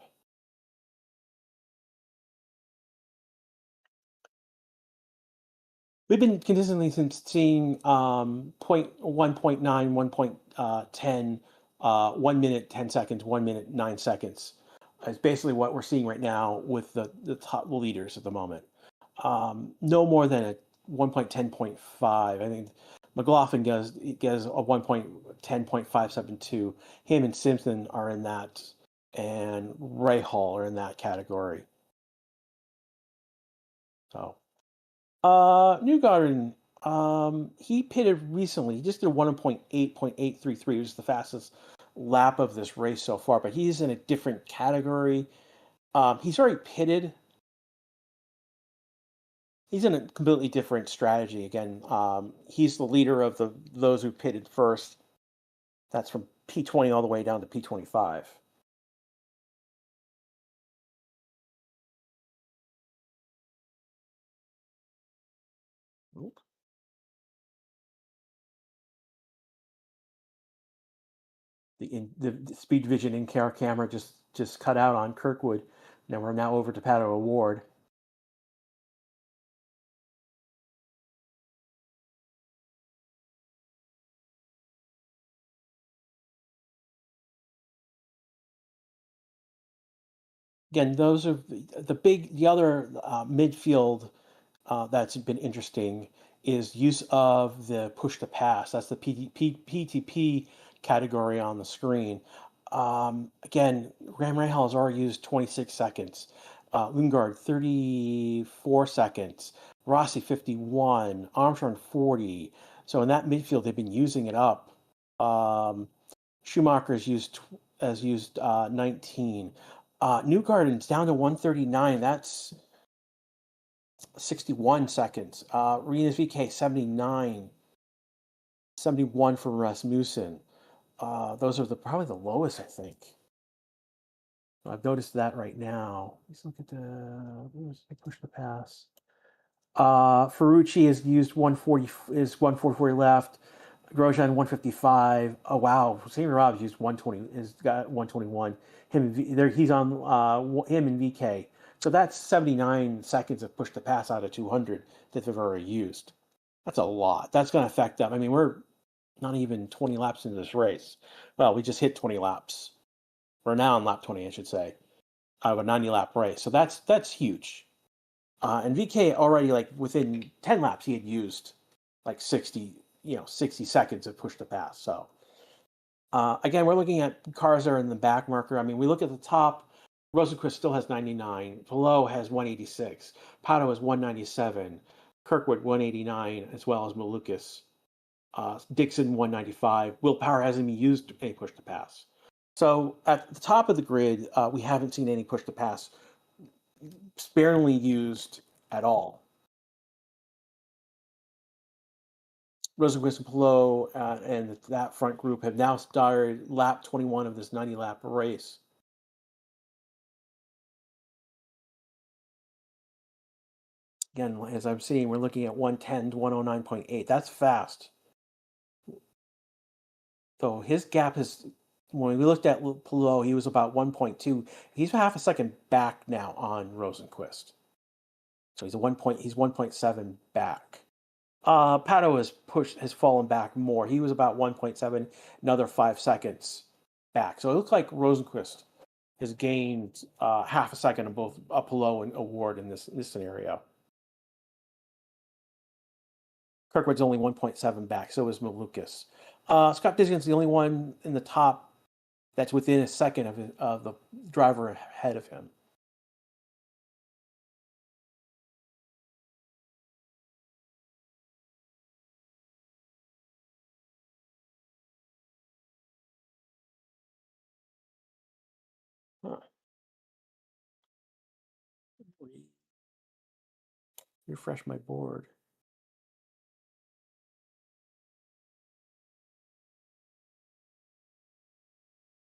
We've been consistently seeing 1.9, 1.10, 1 minute 10 seconds, 1 minute 9 seconds. Is basically what we're seeing right now with the top leaders at the moment. No more than a 1.10.5. I think McLaughlin gets a 1.10.572. Him and Simpson are in that, and Ray Hall are in that category. So, Newgarden, he pitted recently. He just did 1.8.833. It was the fastest lap of this race so far, but he's in a different category. He's already pitted. He's in a completely different strategy. Again, he's the leader of those who pitted first. That's from P20 all the way down to P25. Oop. The Speed Vision in-car camera just cut out on Kirkwood. Now we're over to Pato O'Ward. Again, those are the other midfield that's been interesting is use of the push to pass. That's the PTP category on the screen. Again, Graham Rahal has already used 26 seconds. Lundgaard, 34 seconds. Rossi, 51. Armstrong, 40. So in that midfield, they've been using it up. Schumacher has used 19. Newgarden's down to 139. That's 61 seconds. Rena's VK, 79. 71 for Rasmussen. Those are probably the lowest, I think. I've noticed that right now. Let's look at push the pass. Ferrucci has used 140, is 144 left. Grosjean 155. Oh wow, Sammy Rob's used 120. Has got 121. He's on him and VK. So that's 79 seconds of push to pass out of 200 that they've already used. That's a lot. That's going to affect them. I mean, we're not even 20 laps into this race. Well, we just hit 20 laps. We're now on lap 20, I should say, out of a 90-lap race. So that's huge. And VK already, like within 10 laps, he had used like 60 seconds of push to pass. So again, we're looking at cars that are in the back marker. I mean, we look at the top. Rosenquist still has 99. Below has 186. Pato has 197. Kirkwood 189, as well as Malukas. Dixon 195. Will Power hasn't even used any push to pass. So at the top of the grid, we haven't seen any push to pass sparingly used at all. Rosenquist and Pillow and that front group have now started lap 21 of this 90-lap race. Again, as I'm seeing, we're looking at 110 to 109.8. That's fast. So his gap is, when we looked at Pillow, he was about 1.2. He's half a second back now on Rosenquist. So he's 1.7 back. Pato has fallen back more. He was about 1.7, another 5 seconds back. So it looks like Rosenqvist has gained half a second of both Apollo and Award in this scenario. Kirkwood's only 1.7 back, so is Malukas. Scott Disigan's the only one in the top that's within a second of the driver ahead of him. Huh. Refresh my board.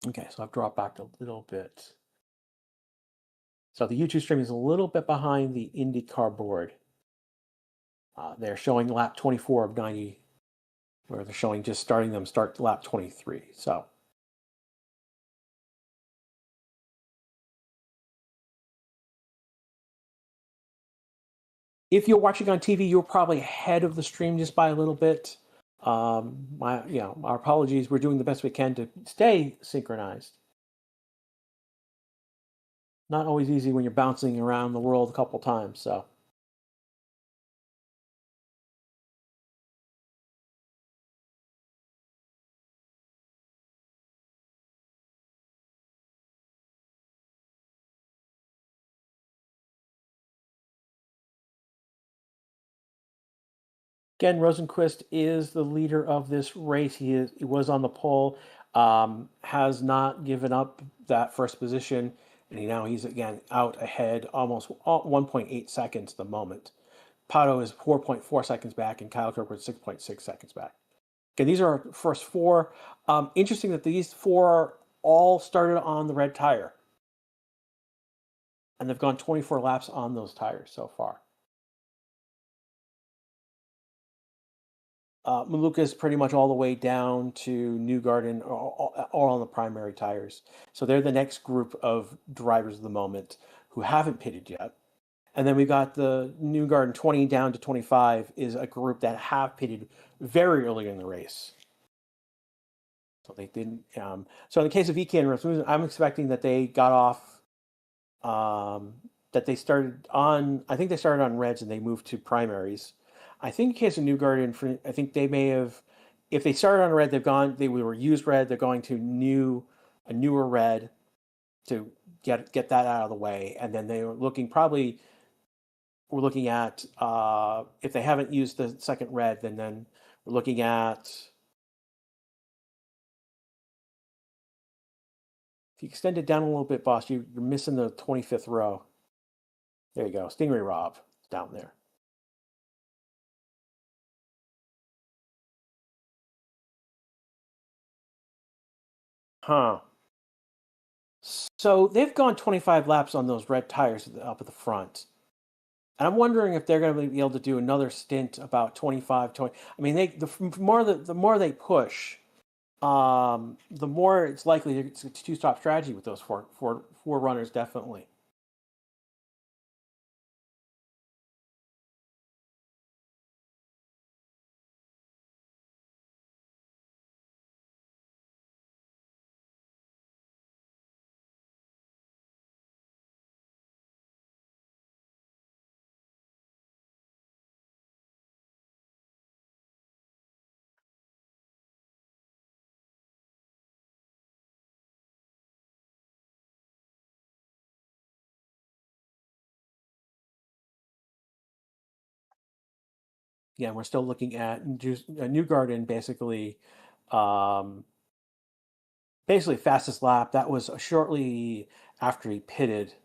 Okay, so I've dropped back a little bit. So the YouTube stream is a little bit behind the IndyCar board. They're showing lap 24 of 90, where they're showing just starting them start lap 23. So if you're watching on TV, you're probably ahead of the stream just by a little bit. Our apologies. We're doing the best we can to stay synchronized. Not always easy when you're bouncing around the world a couple times. So. Again, Rosenqvist is the leader of this race. He was on the pole, has not given up that first position, and he's again out ahead, almost 1.8 seconds at the moment. Pato is 4.4 seconds back, and Kyle Kirkwood 6.6 seconds back. Okay, these are our first four. Interesting that these four all started on the red tire, and they've gone 24 laps on those tires so far. Maluka's pretty much all the way down to Newgarden, all on the primary tires. So they're the next group of drivers at the moment who haven't pitted yet. And then we got the Newgarden 20 down to 25 is a group that have pitted very early in the race. So they didn't. So in the case of EK and Rasmussen, I'm expecting that they got off. That they started on. I think they started on reds and they moved to primaries. I think in case of Newgarden, I think they may have, if they started on red, they were used red. They're going to a newer red to get that out of the way, and then they were looking at if they haven't used the second red, then we're looking at, if you extend it down a little bit, boss, you're missing the 25th row. There you go, Stingray Rob down there. Huh. So they've gone 25 laps on those red tires up at the front. And I'm wondering if they're going to be able to do another stint about 25, 20. I mean, the more they push, the more it's likely it's a two-stop strategy with those four runners, definitely. Yeah, we're still looking at Newgarden basically fastest lap. That was shortly after he pitted.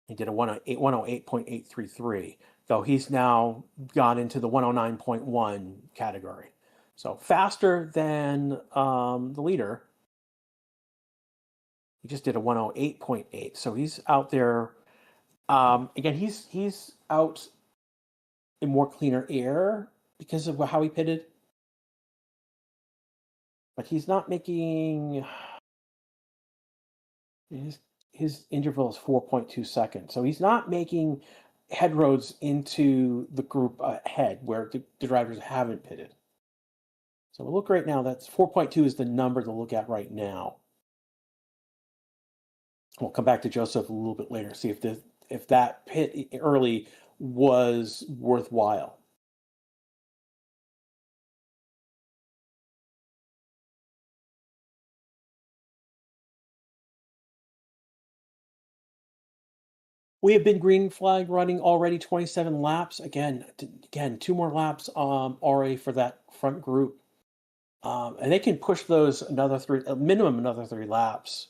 He did a 108.833, though he's now gone into the 109.1 category. So faster than the leader. He just did a 108.8. So he's out there. Again, he's out in more cleaner air because of how he pitted. But he's not making. his interval is 4.2 seconds. So he's not making headroads into the group ahead where the drivers haven't pitted. So we'll look right now. That's 4.2 is the number to look at right now. We'll come back to Joseph a little bit later, see if that pit early was worthwhile. We have been green flag running already 27 laps. Again, 2 more laps already for that front group. And they can push those another 3, a minimum another 3 laps.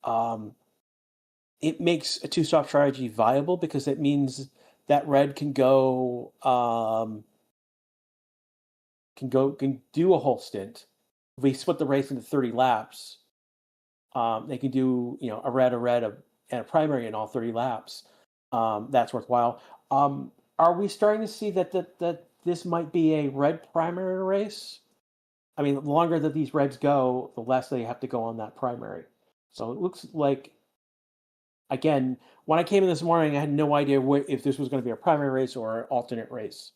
It makes a 2-stop strategy viable because it means that red can do a whole stint. If we split the race into 30 laps, they can do a red, and a primary in all 30 laps. That's worthwhile. Are we starting to see that this might be a red primary race? I mean, the longer that these reds go, the less they have to go on that primary. So it looks like, again, when I came in this morning, I had no idea if this was going to be a primary race or an alternate race.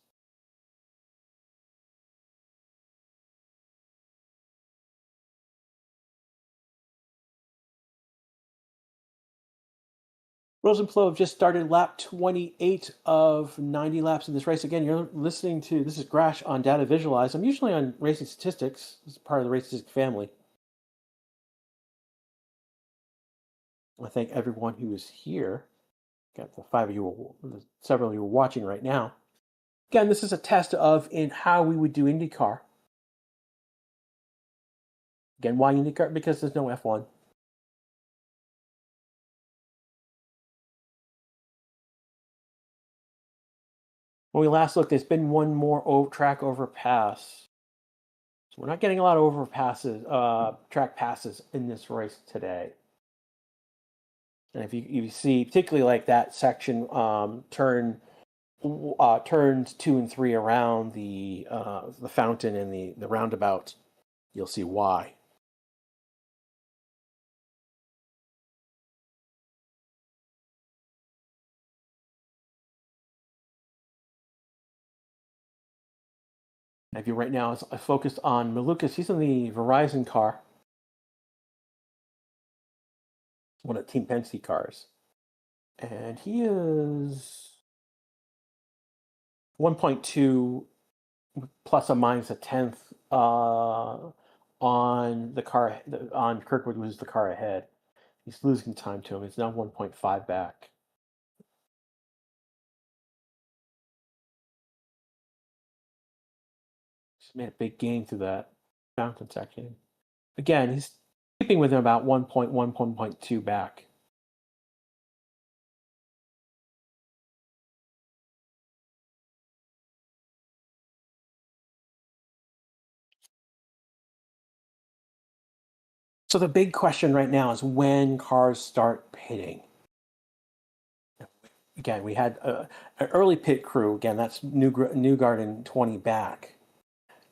Rosenplo just started lap 28 of 90 laps in this race. Again, you're listening to, this is Grash on Data Visualize. I'm usually on Racing Statistics. This is part of the Racing Statistics family. I thank everyone who is here. Got the 5 of you, several of you are watching right now. Again, this is a test of in how we would do IndyCar. Again, why IndyCar? Because there's no F1. When we last looked, there's been one more track overpass. So we're not getting a lot of overpasses, track passes in this race today. And if you see, particularly like that section, turns 2 and 3 around the fountain and the roundabout, you'll see why. If you right now is focused on Malukas, he's in the Verizon car, one of Team Penske cars, and he is 1.2 plus or minus a tenth on the car on Kirkwood, who's the car ahead. He's losing time to him. He's now 1.5 back. He's made a big gain through that fountain section. Again, he's keeping with him about 1.1, 1.2 back. So the big question right now is when cars start pitting. Again, we had an early pit crew. Again, that's Newgarden 20 back.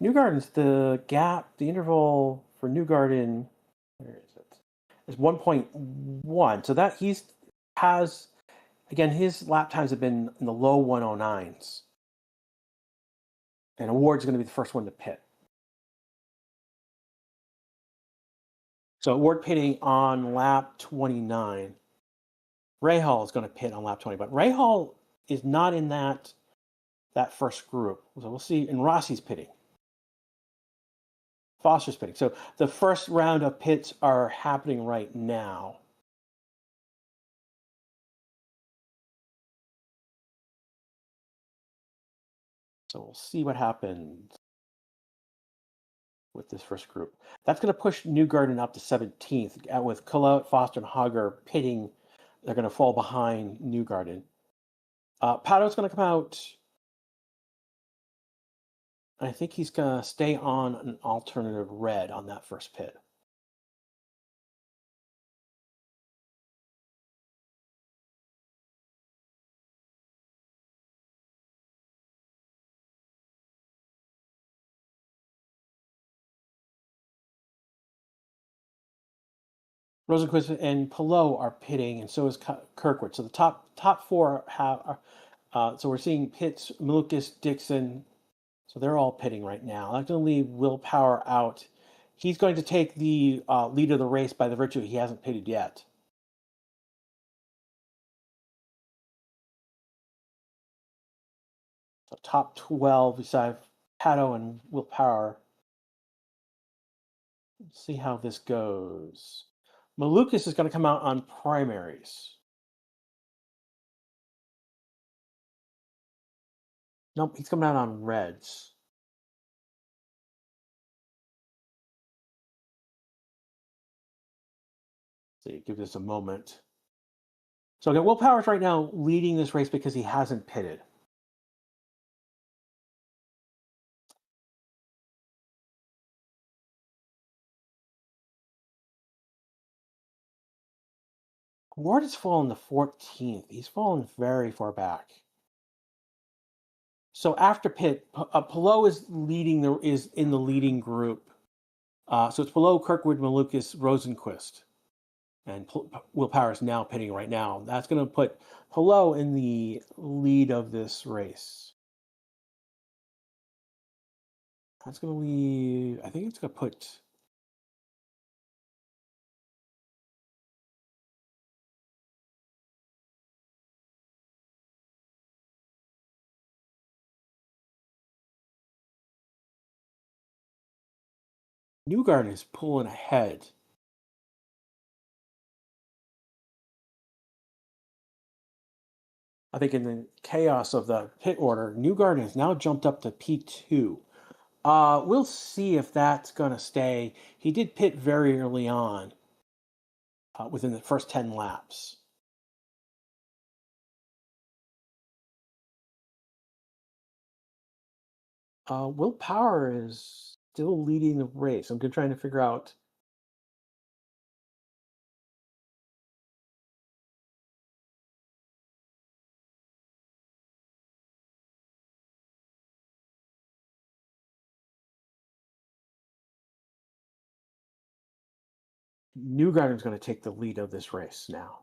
Newgarden's the gap, the interval for Newgarden, where is it? Is 1.1. So that again, his lap times have been in the low 109s. And Award's going to be the first one to pit. So Award pitting on lap 29. Rahal is going to pit on lap 20, but Rahal is not in that first group. So we'll see. And Rossi's pitting. Foster's pitting. So the first round of pits are happening right now. So we'll see what happens with this first group. That's going to push Newgarden up to 17th. With Collot, Foster, and Hager pitting, they're going to fall behind Newgarden. Pato's going to come out. I think he's going to stay on an alternative red on that first pit. Rosenquist and Pillow are pitting, and so is Kirkwood. So the top four have. So we're seeing pits, Malukas, Dixon. So they're all pitting right now. That's going to leave Will Power out. He's going to take the lead of the race by the virtue he hasn't pitted yet. So top 12 beside Pato and Will Power. Let's see how this goes. Malukas is going to come out on primaries. Nope, he's coming out on reds. See, give this a moment. So again, Will Power's right now leading this race because he hasn't pitted. Ward has fallen to 14th. He's fallen very far back. So after pit, Pillow is in the leading group. So it's below Kirkwood, Malukas, Rosenquist, and Will Power is now pitting right now. That's going to put Pillow in the lead of this race. That's going to leave. I think it's going to put. Newgarden is pulling ahead. I think in the chaos of the pit order, Newgarden has now jumped up to P2. We'll see if that's going to stay. He did pit very early on, within the first 10 laps. Will Power is still leading the race. I'm trying to figure out. Newgarden's going to take the lead of this race now.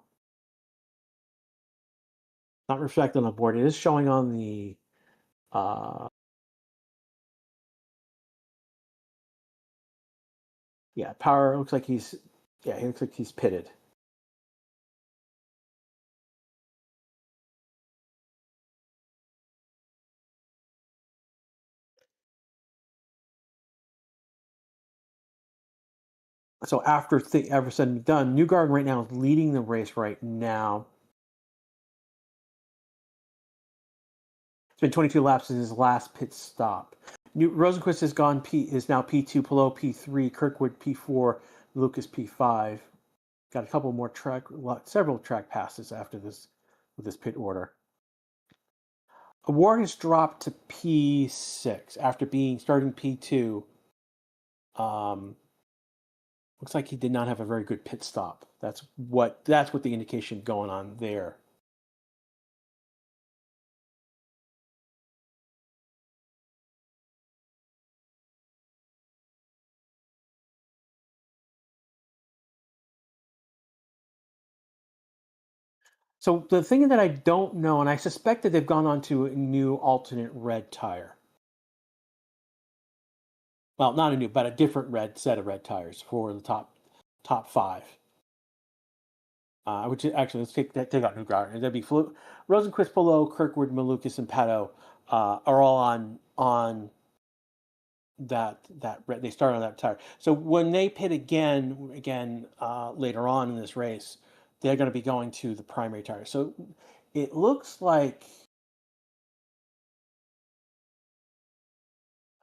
Not reflected on the board. It is showing on the. Yeah, Power looks like he's. Yeah, he looks like he's pitted. So after ever said and done, Newgarden right now is leading the race right now. It's been 22 laps since his last pit stop. Rosenquist is now P2, Pillow P3, Kirkwood P4, Lucas P5. Got a couple more several track passes after this with this pit order. Award has dropped to P6 after starting P2. Looks like he did not have a very good pit stop. That's what the indication going on there. So the thing that I don't know, and I suspect that they've gone on to a new alternate red tire. Well, not a new, but a different red set of red tires for the top five. Which actually, let's take out Newgarden. That'd be Rosenquist, Pillow, Kirkwood, Malukas, and Pato are all on that red. They start on that tire. So when they pit again later on in this race, they're going to be going to the primary tire. So it looks like.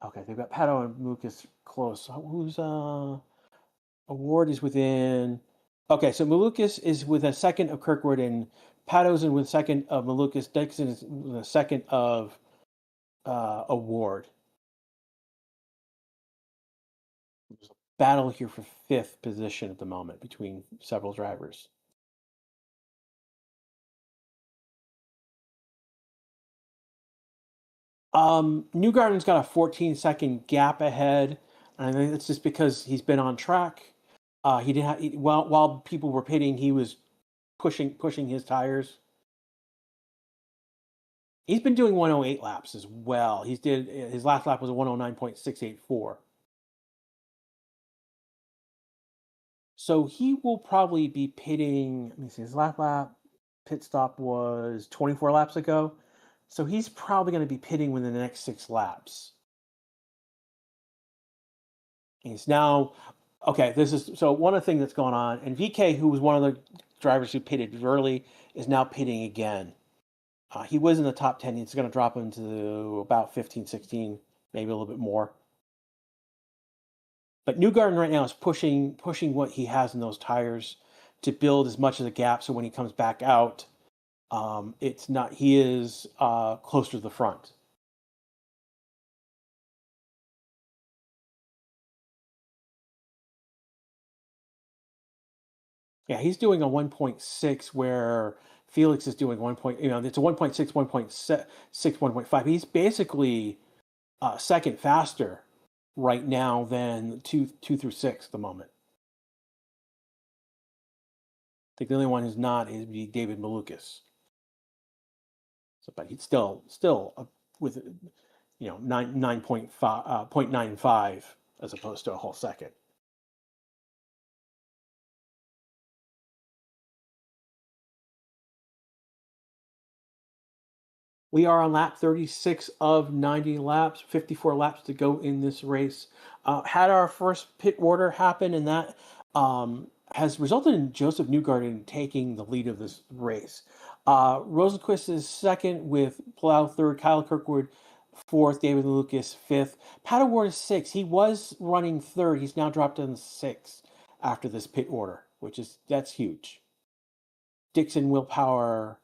Okay, they've got Pato and Lucas close. Who's Award is within. Okay, so Malukas is within a second of Kirkwood, and Pato's in with second of Malukas. Dixon is with a second of Award. There's a battle here for fifth position at the moment between several drivers. Newgarden's got a 14-second gap ahead, and I think that's just because he's been on track. He didn't have, while people were pitting, he was pushing his tires. He's been doing 108 laps as well. His last lap was a 109.684. So he will probably be pitting. Let me see. His last lap pit stop was 24 laps ago. So he's probably going to be pitting within the next 6 laps. He's now okay. This is so one of the things that's going on. And VK, who was one of the drivers who pitted early, is now pitting again. He was in the top 10. It's going to drop him to about 15, 16, maybe a little bit more. But Newgarden right now is pushing what he has in those tires to build as much of the gap. So when he comes back out, it's not. He is closer to the front. Yeah, he's doing a 1.6 where Felix is doing 1. It's a 1.6, 1.6, 1.5. He's basically second faster right now than two through six at the moment. I think the only one who's not is David Malukas. So, but he's still with 9.5 0.95 as opposed to a whole second. We are on lap 36 of 90 laps, 54 laps to go in this race. Had our first pit order happen, and that has resulted in Joseph Newgarden taking the lead of this race. Rosenquist is second with Plow third, Kyle Kirkwood fourth, David Lucas fifth. Pat O'Ward is sixth. He was running third. He's now dropped down to sixth after this pit order, that's huge. Dixon Willpower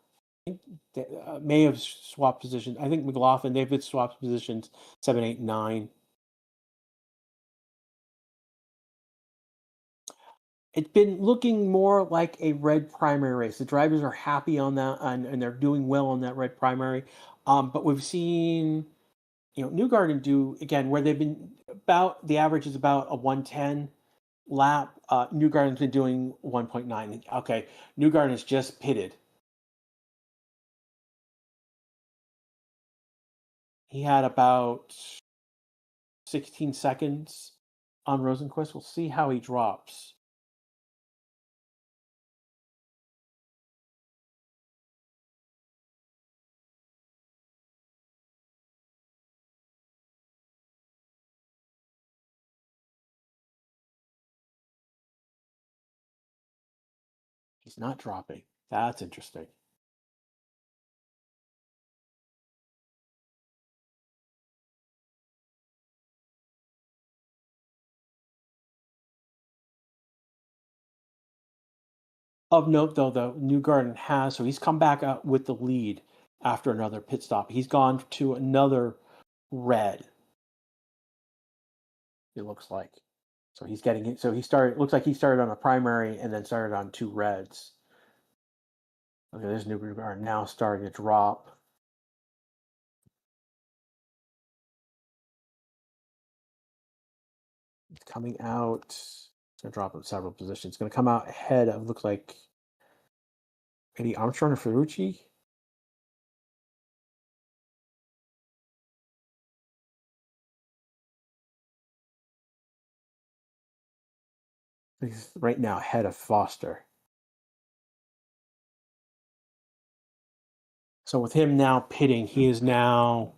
may have swapped positions. I think McLaughlin, they've been swapped positions 7, 8, 9. It's been looking more like a red primary race. The drivers are happy on that, and they're doing well on that red primary. But we've seen, Newgarden do again where they've been about the average is about a 110 lap. Newgarden's been doing 1.9. Okay, Newgarden is just pitted. He had about 16 seconds on Rosenquist. We'll see how he drops. He's not dropping. That's interesting. Of note, though, Newgarden so he's come back out with the lead after another pit stop. He's gone to another red. It looks like. So he's getting it. So looks like he started on a primary and then started on two reds. Okay, there's Newgarden now starting to drop. It's coming out. It's going to drop in several positions. It's going to come out ahead of, looks like, maybe Armstrong or Ferrucci. He's right now ahead of Foster. So with him now pitting, he is now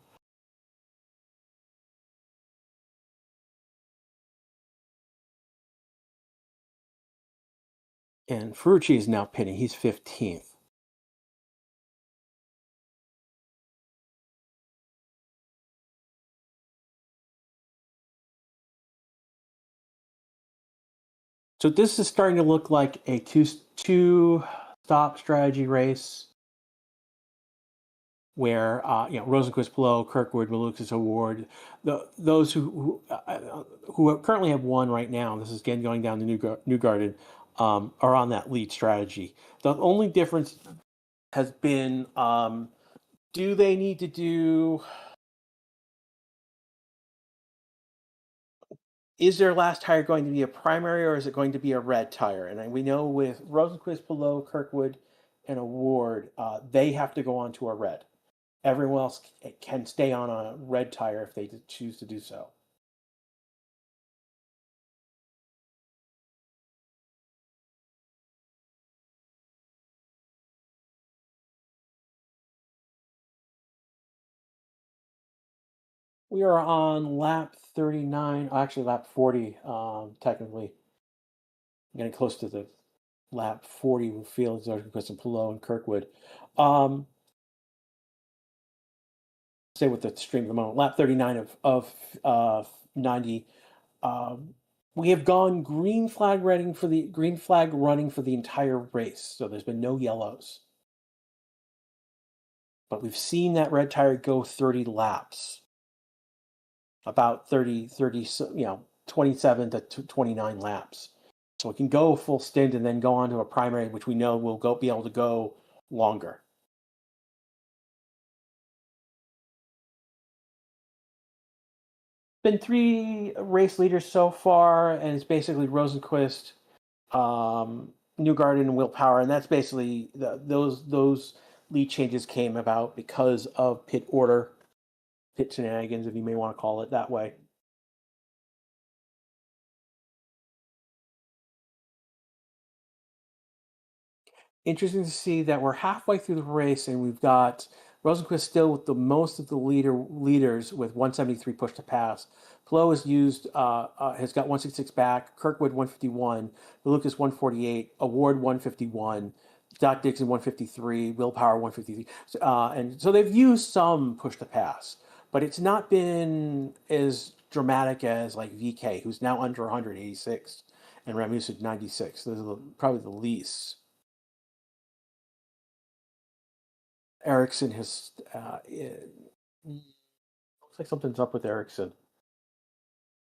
and Ferrucci is now pitting. He's 15th. So this is starting to look like a two stop strategy race where Rosenquist below, Kirkwood, Malukas Award, those who currently have one right now. This is again going down to Newgarden, are on that lead strategy. The only difference has been, do they need to do? is their last tire going to be a primary or is it going to be a red tire? And we know with Rosenquist, below Kirkwood, and Award, they have to go on to a red. Everyone else can stay on a red tire if they choose to do so. We are on lap 39, actually lap 40, technically. Getting close to the lap 40 with Fields, Rosenquist, and Pillow and Kirkwood. Stay with the stream at the moment. Lap 39 of 90. Um, we have gone green flag running for the entire race, so there's been no yellows. But we've seen that red tire go 30 laps, about 30, 27 to 29 laps. So it can go full stint and then go on to a primary, which we know will be able to go longer. Been 3 race leaders so far, and it's basically Rosenquist, Newgarden, and Willpower, and that's basically those lead changes came about because of pit shenanigans, if you may want to call it that way. Interesting to see that we're halfway through the race and we've got Rosenquist still with the most of the leaders with 173 push to pass. Flo has got 166 back, Kirkwood 151, Lucas 148, Award 151, Doc Dixon 153, Willpower 153. And so they've used some push to pass, but it's not been as dramatic as like VK, who's now under 186, and Ramusid 96. Those are probably the least. Ericsson has looks like something's up with Ericsson.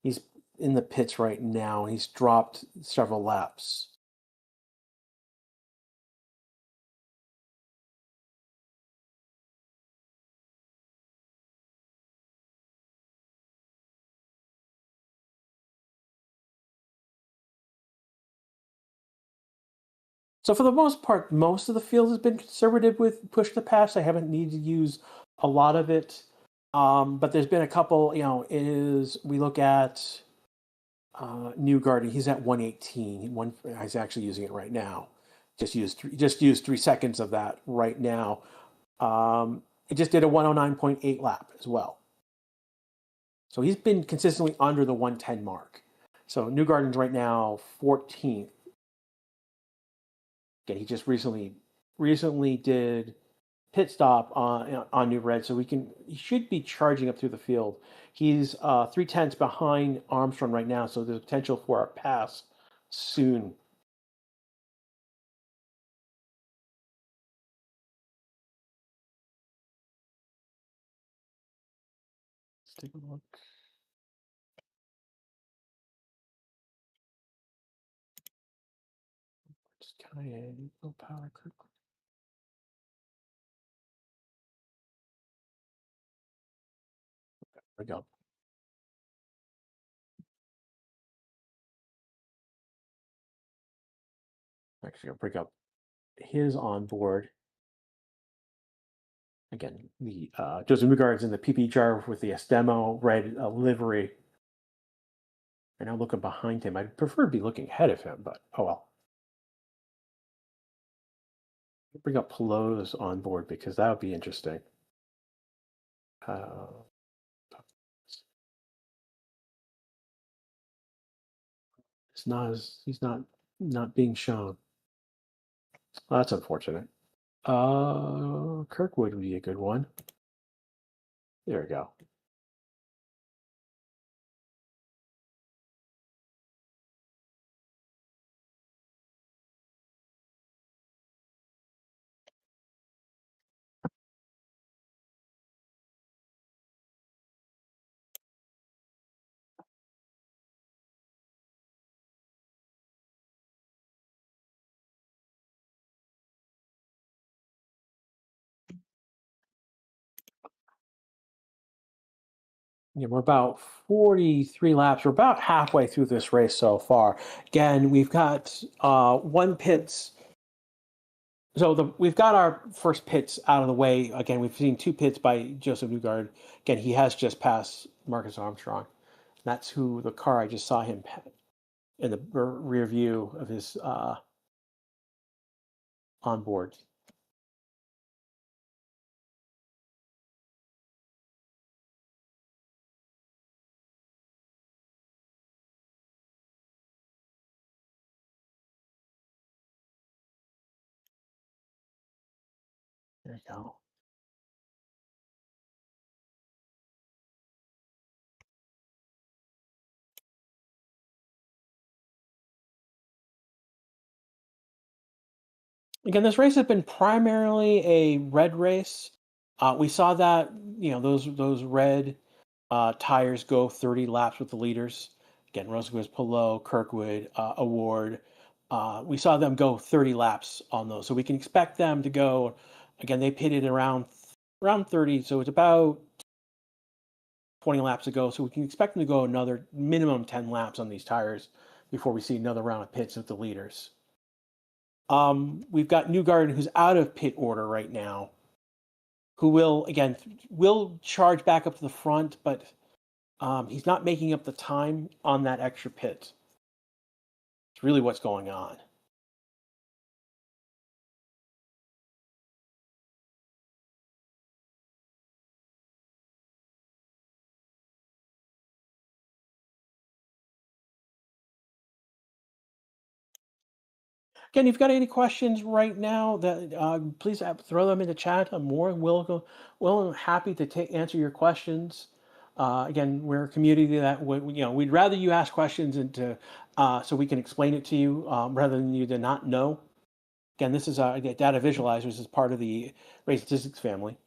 He's in the pits right now. He's dropped several laps. So for the most part, most of the field has been conservative with push to pass. I haven't needed to use a lot of it, but there's been a couple. We look at Newgarden. He's at 118. He's actually using it right now. Just used 3 seconds of that right now. It just did a 109.8 lap as well. So he's been consistently under the 110 mark. So Newgarden's right now 14th. Again, he just recently did pit stop on New Red, so he should be charging up through the field. He's 3/10 behind Armstrong right now, so there's potential for a pass soon. Let's take a look. Just kind of no power. There we go. Actually, I'll bring up his onboard. Again, the Joseph Newgarden's in the PP jar with the Estemo red livery. And now looking behind him. I'd prefer to be looking ahead of him, but oh well. Bring up Pelota's on board because that would be interesting. He's not being shown. Well, that's unfortunate. Kirkwood would be a good one. There we go. Yeah, we're about 43 laps. We're about halfway through this race so far. Again, we've got one pits. So we've got our first pits out of the way. Again, we've seen two pits by Joseph Newgarden. Again, he has just passed Marcus Armstrong. That's who the car I just saw him in the rear view of his onboard. There you go. Again, this race has been primarily a red race. We saw that those red tires go 30 laps with the leaders. Again, Rosenquist, Pillow, Kirkwood, Award. We saw them go 30 laps on those, so we can expect them to go. Again, they pitted around 30, so it's about 20 laps ago. So we can expect them to go another minimum 10 laps on these tires before we see another round of pits with the leaders. We've got Newgarden, who's out of pit order right now, who will charge back up to the front, but he's not making up the time on that extra pit. It's really what's going on. Again, if you've got any questions right now, that please throw them in the chat. I'm more than and happy to answer your questions. Again, we're a community that we'd rather you ask questions and so we can explain it to you rather than you to not know. Again, this is data visualizers. This is part of the race statistics family.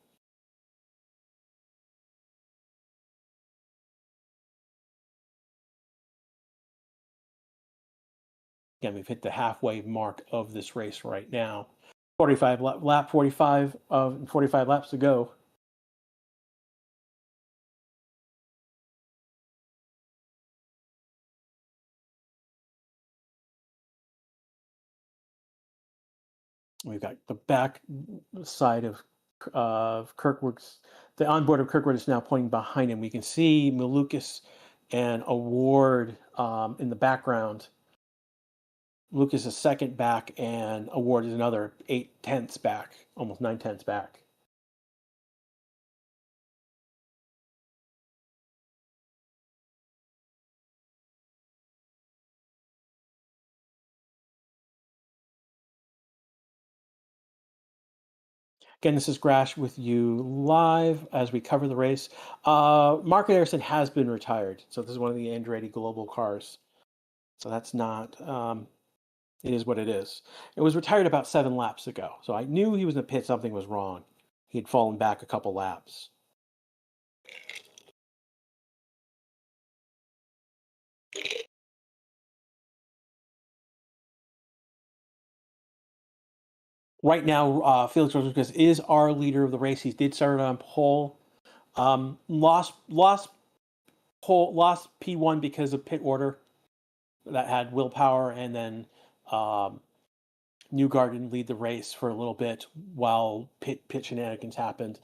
Again, we've hit the halfway mark of this race right now. 45 lap 45 of 45 laps to go. We've got the back side of Kirkwood's. The onboard of Kirkwood is now pointing behind him. We can see Malukas and Award in the background. Lucas is second back, and Award is another 8/10 back, almost 9/10 back. Again, this is Grash with you live as we cover the race. Mark Anderson has been retired, so this is one of the Andretti Global cars. So that's not. It is what it is. It was retired about 7 laps ago, so I knew he was in the pit. Something was wrong. He had fallen back a couple laps. Right now, Felix Rodriguez is our leader of the race. He did start on pole. Lost P1 because of pit order that had willpower, and then Newgarden lead the race for a little bit while pit shenanigans happened.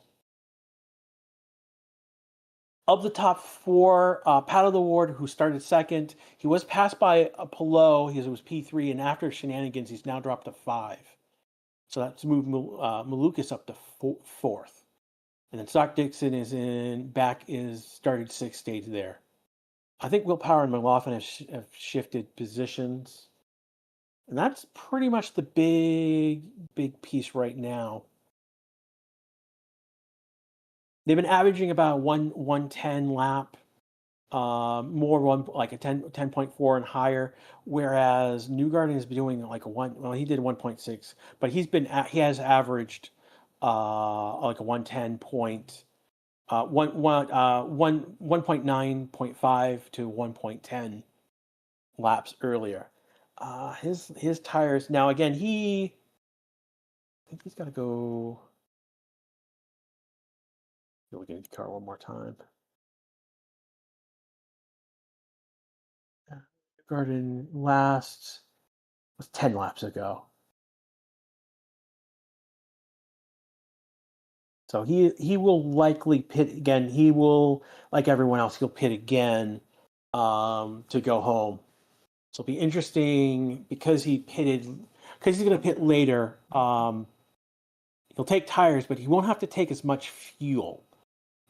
Of the top 4, Pato Award, who started second, he was passed by a Pillow. He was P3, and after shenanigans, he's now dropped to 5. So that's moved Malukas up to 4th. And then Stock Dixon started 6th, stayed there. I think Willpower and McLaughlin have shifted positions. And that's pretty much the big piece right now. They've been averaging about 110 lap, more like a 10.4 and higher, whereas Newgarden is doing like he did 1.6, but he has averaged like a 1.9.5 to 1.10 laps earlier. His tires now, again, I think he's got to go. We're going to car one more time. Garden last was 10 laps ago. So he will likely pit again. He will, like everyone else, he'll pit again to go home. So it'll be interesting because he's going to pit later. He'll take tires, but he won't have to take as much fuel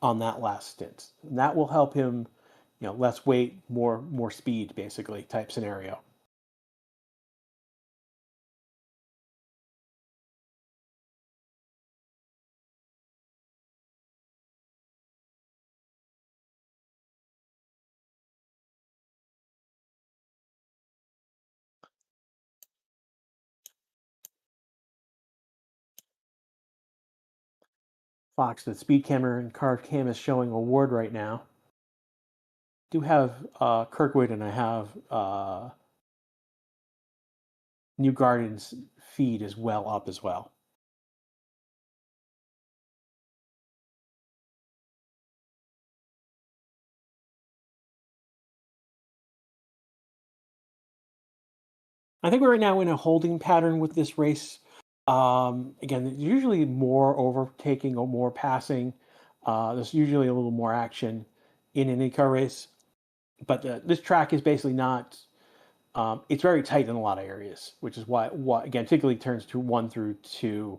on that last stint. And that will help him, less weight, more speed, basically, type scenario. Fox, the speed camera and car cam is showing award right now. I do have Kirkwood and I have New Garden's feed as well up as well. I think we're right now in a holding pattern with this race. Again, there's usually more overtaking or more passing. There's usually a little more action in an IndyCar race. But this track is basically not, it's very tight in a lot of areas, which is why, again, particularly turns to 1 through 2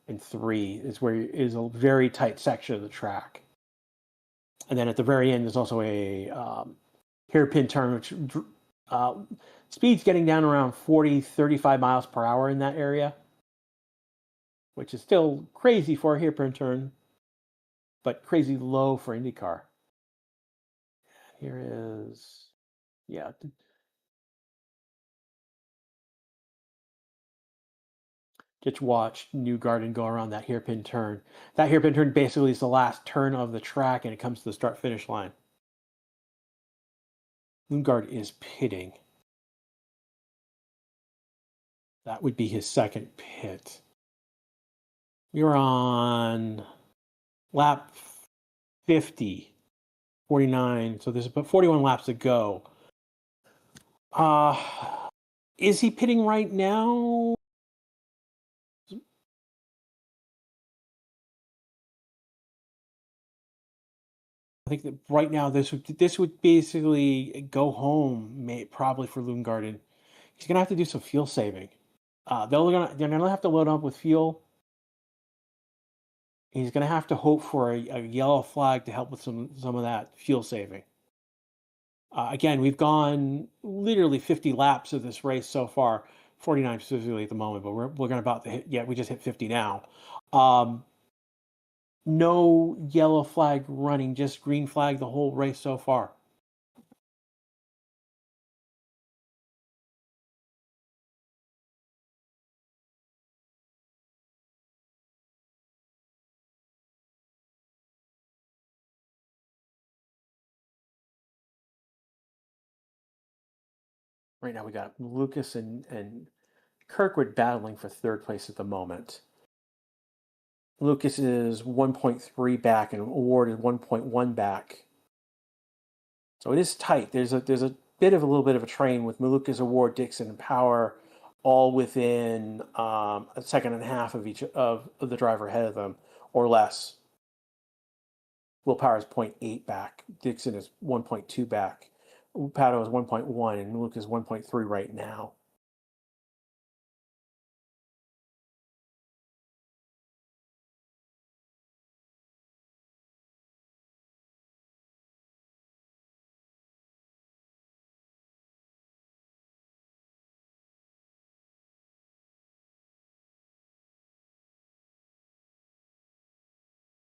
and 3 is where is a very tight section of the track. And then at the very end, there's also a hairpin turn, which speed's getting down around 40, 35 miles per hour in that area, which is still crazy for a hairpin turn, but crazy low for IndyCar. Here is, yeah. Just watch New Garden go around that hairpin turn. That hairpin turn basically is the last turn of the track and it comes to the start-finish line. Lundgaard is pitting. That would be his second pit. We were on lap 50, 49. So there's about 41 laps to go. Is he pitting right now? I think that right now this would basically go home, probably for Lundgaard. He's gonna have to do some fuel saving. They're gonna have to load up with fuel. He's gonna have to hope for a yellow flag to help with some of that fuel saving. Again, we've gone literally 50 laps of this race so far, 49 specifically at the moment, but we're gonna about to hit. Yeah, we just hit 50 now. No yellow flag running, just green flag the whole race so far. Right now we got Lucas and Kirkwood battling for third place at the moment. Lucas is 1.3 back and Award is 1.1 back. So it is tight. There's a little bit of a train with Malukas, Award, Dixon, and Power all within a second and a half of each of the driver ahead of them or less. Will Power is 0.8 back. Dixon is 1.2 back. Pato is 1.1 and Malukas is 1.3 right now.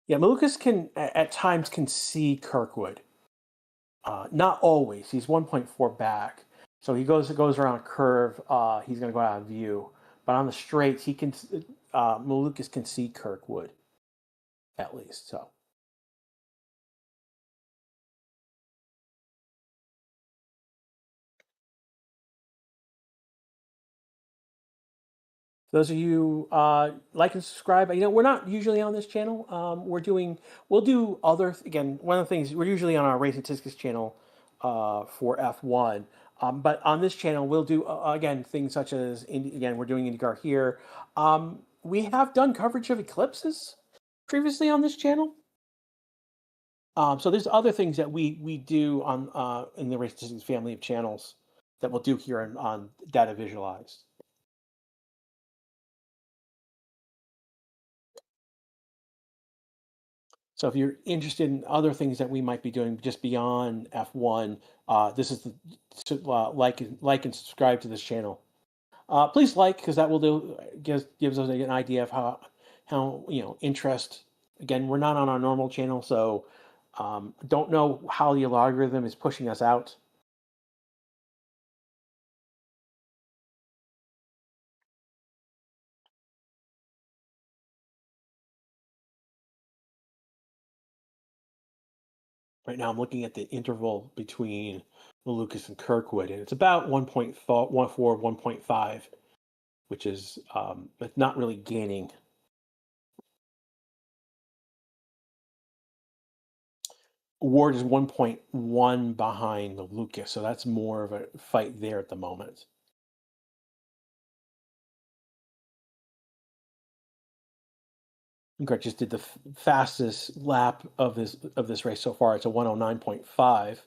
Yeah, Malukas can at times can see Kirkwood. Not always. He's 1.4 back, so he goes around a curve. He's going to go out of view, but on the straights, he can. Malukas can see Kirkwood, at least. So. Those of you like and subscribe. We're not usually on this channel. We'll do other again. One of the things we're usually on our Racing Statistics channel for F1. But on this channel, we'll do again things such as again we're doing IndyCar here. We have done coverage of eclipses previously on this channel. So there's other things that we do on in the Race Decisions family of channels that we'll do here on Data Visualized. So if you're interested in other things that we might be doing just beyond F1, this is the like and subscribe to this channel. Please like, because that will gives us an idea of how interest. Again, we're not on our normal channel, so don't know how the algorithm is pushing us out. Right now, I'm looking at the interval between Lucas and Kirkwood, and it's about 1.14, 1.5, which is it's not really gaining. Ward is 1.1 behind Lucas, so that's more of a fight there at the moment. Greg just did the fastest lap of this race so far. It's a 109.5.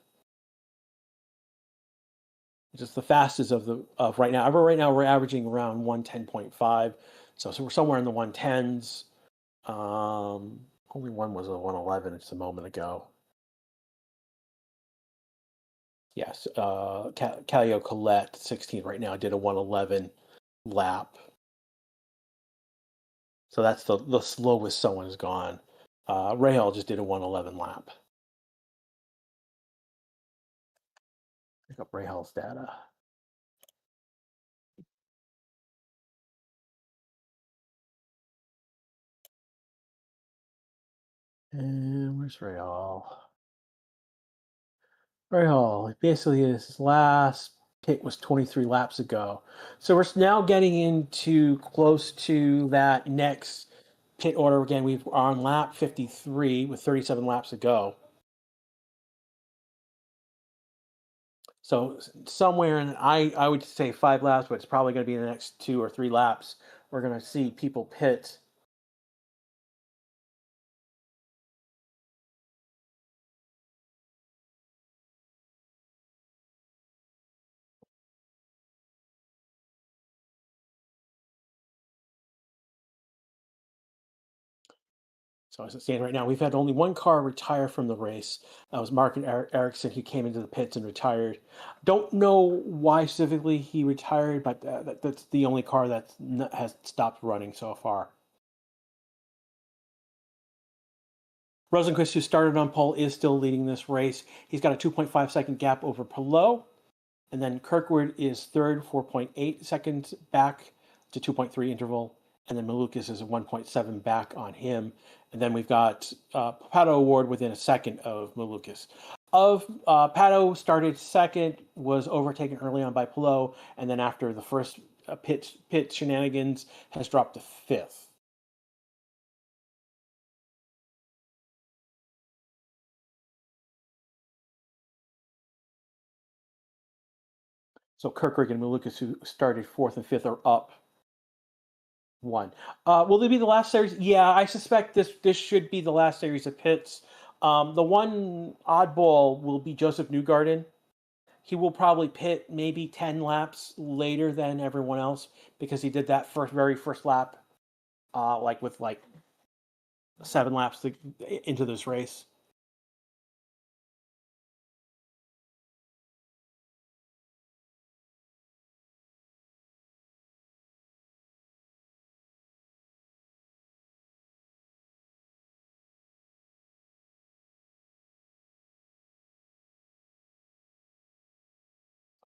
Just the fastest of right now. Right now we're averaging around 110.5, so we're somewhere in the 110s. Only one was a 111 just a moment ago. Yes, Calio Colette 16 right now did a 111 lap. So that's the slowest someone's gone. Rahal just did a 111 lap. Pick up Rahal's data. And where's Rahal? Rahal, basically his last pit was 23 laps ago. So we're now getting into close to that next pit order. Again, we're on lap 53 with 37 laps to go. So somewhere in, I would say 5 laps, but it's probably going to be in the next 2 or 3 laps. We're going to see people pit. So as it stands right now, we've had only one car retire from the race. That was Mark Ericsson. He came into the pits and retired. Don't know why specifically he retired, but that's the only car that has stopped running so far. Rosenqvist, who started on pole, is still leading this race. He's got a 2.5 second gap over Palou. And then Kirkwood is third, 4.8 seconds back to 2.3 interval. And then Malukas is 1.7 back on him. And then we've got Pato Award within a second of Malukas. Pato started second, was overtaken early on by Palou, and then after the first pit shenanigans has dropped to fifth. So Kirkwood and Malukas, who started fourth and fifth, are up one. Will they be the last series? Yeah, I suspect this should be the last series of pits. The one oddball will be Joseph Newgarden. He will probably pit maybe 10 laps later than everyone else because he did that very first lap, with 7 laps into this race.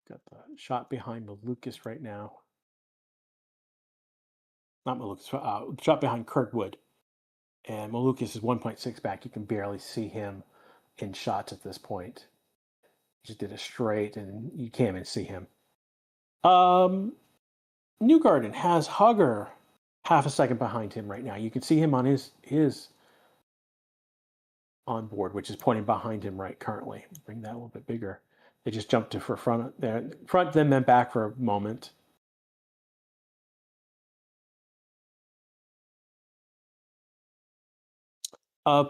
Got the shot behind Malukas right now. Not Malukas, shot behind Kirkwood. And Malukas is 1.6 back. You can barely see him in shots at this point. He just did a straight, and you can't even see him. Newgarden has Hugger half a second behind him right now. You can see him on his onboard, which is pointing behind him right currently. Bring that a little bit bigger. They just jumped to for front there, front, then back for a moment.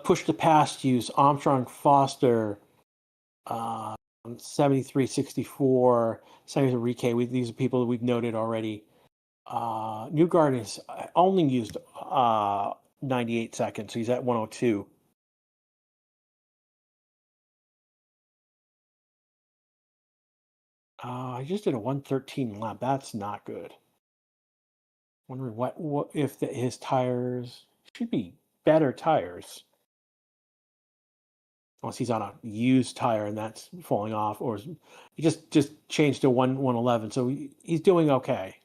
Push to pass use Armstrong Foster, 7364, Senator Rike. These are people that we've noted already. Newgarden is only used 98 seconds, so he's at 102. I just did a 113 lap. That's not good. Wondering what if his tires should be better tires. Unless he's on a used tire and that's falling off, or he just changed to 111, so he's doing okay.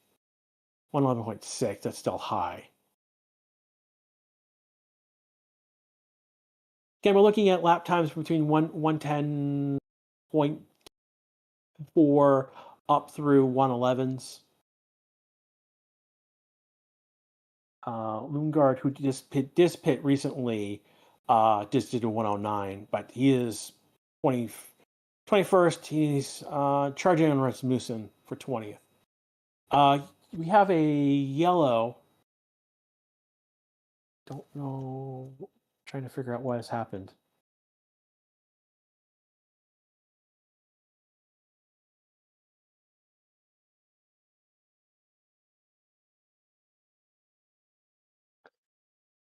111.6, that's still high. Again, we're looking at lap times between 110.4 up through 111s. Lundgaard, who just pit recently, just did a 109, but he is 21st. He's charging on Rasmussen for 20th. We have a yellow. Don't know. Trying to figure out what has happened.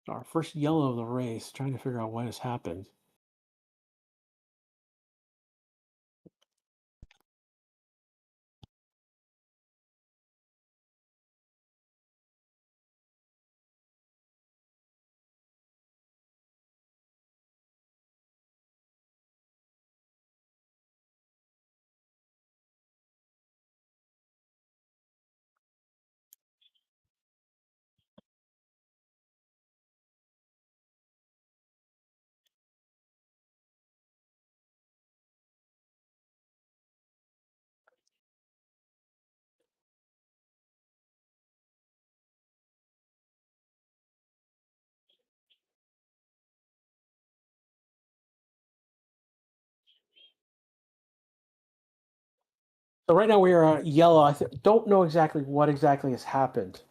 Our first yellow of the race. Trying to figure out what has happened. So right now we are yellow. I don't know exactly what exactly has happened.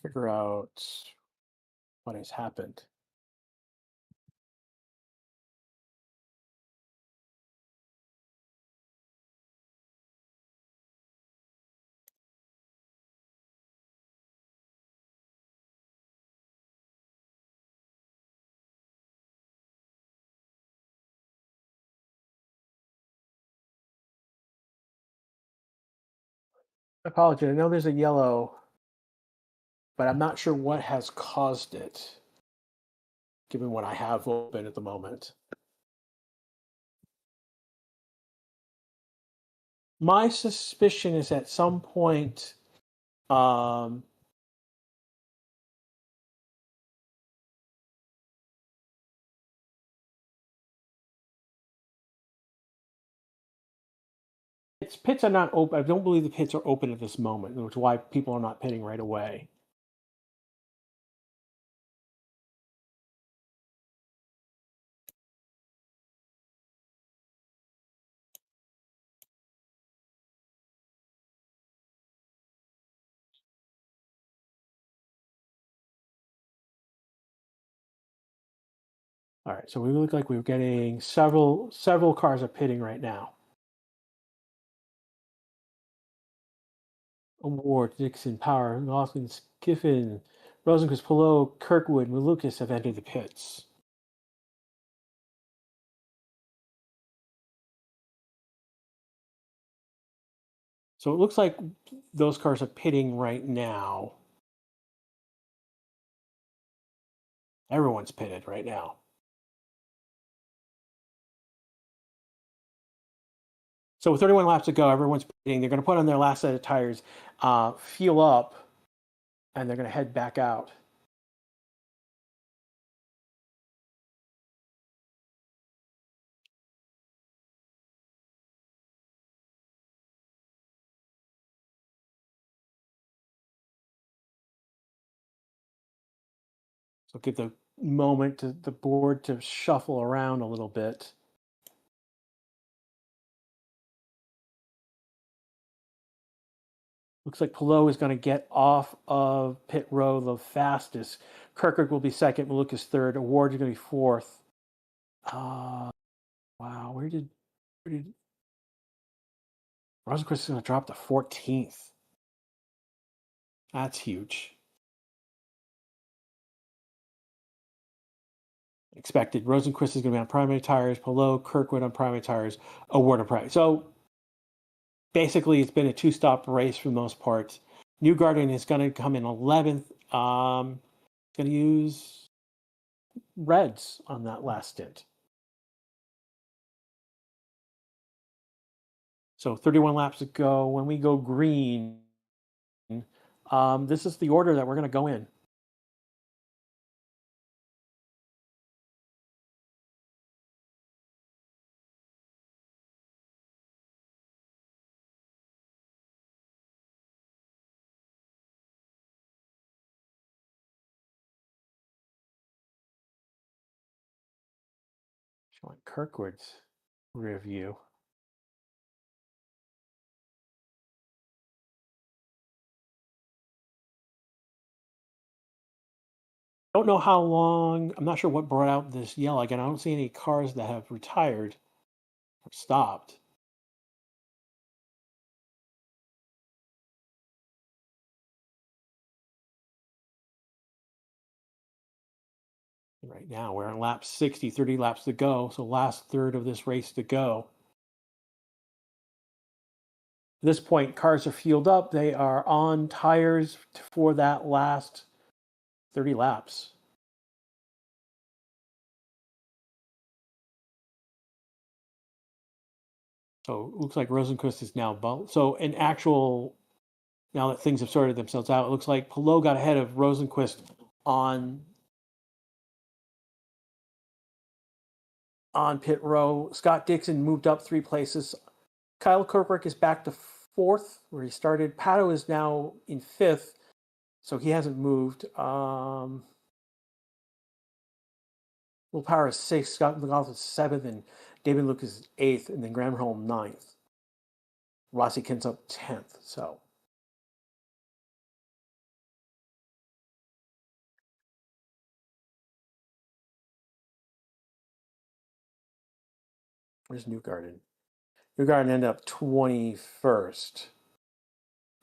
Figure out what has happened. I apologize. I know there's a yellow, but I'm not sure what has caused it, given what I have open at the moment. My suspicion is at some point, pits are not open. I don't believe the pits are open at this moment, which is why people are not pitting right away. All right, so we look like we're getting several cars are pitting right now. Award, Dixon, Power, Laughlin, Kiffin, Rosenquist, Pillow, Kirkwood, and Lucas have entered the pits. So it looks like those cars are pitting right now. Everyone's pitted right now. So with 31 laps to go, everyone's pitting. They're going to put on their last set of tires, fuel up, and they're going to head back out. So give the moment to the board to shuffle around a little bit. Looks like Pelot is going to get off of pit row the fastest. Kirkwood will be second. Lucas third. Award is going to be fourth. Wow, where did Rosenquist is going to drop to 14th? That's huge. Expected. Rosenquist is going to be on primary tires. Pelot, Kirkwood on primary tires. Award on primary. So basically, it's been a two-stop race for the most part. Newgarden is going to come in 11th. Going to use reds on that last stint. So 31 laps to go. When we go green, this is the order that we're going to go in. Showing Kirkwood's rear view. Don't know how long. I'm not sure what brought out this yellow. Again, I don't see any cars that have retired or stopped. Right now, we're on lap 60, 30 laps to go. So last third of this race to go. At this point, cars are fueled up. They are on tires for that last 30 laps. So it looks like Rosenquist is now so in actual, now that things have sorted themselves out, it looks like Pelot got ahead of Rosenquist on pit row. Scott Dixon moved up 3 places. Kyle Kirkwood is back to 4th where he started. Pato is now in 5th, so he hasn't moved. Will Power is 6th, Scott McGough is 7th, and David Lucas is 8th, and then Graham Holm 9th. Rossi Kent's up 10th, so. Where's Newgarden? Newgarden ended up 21st.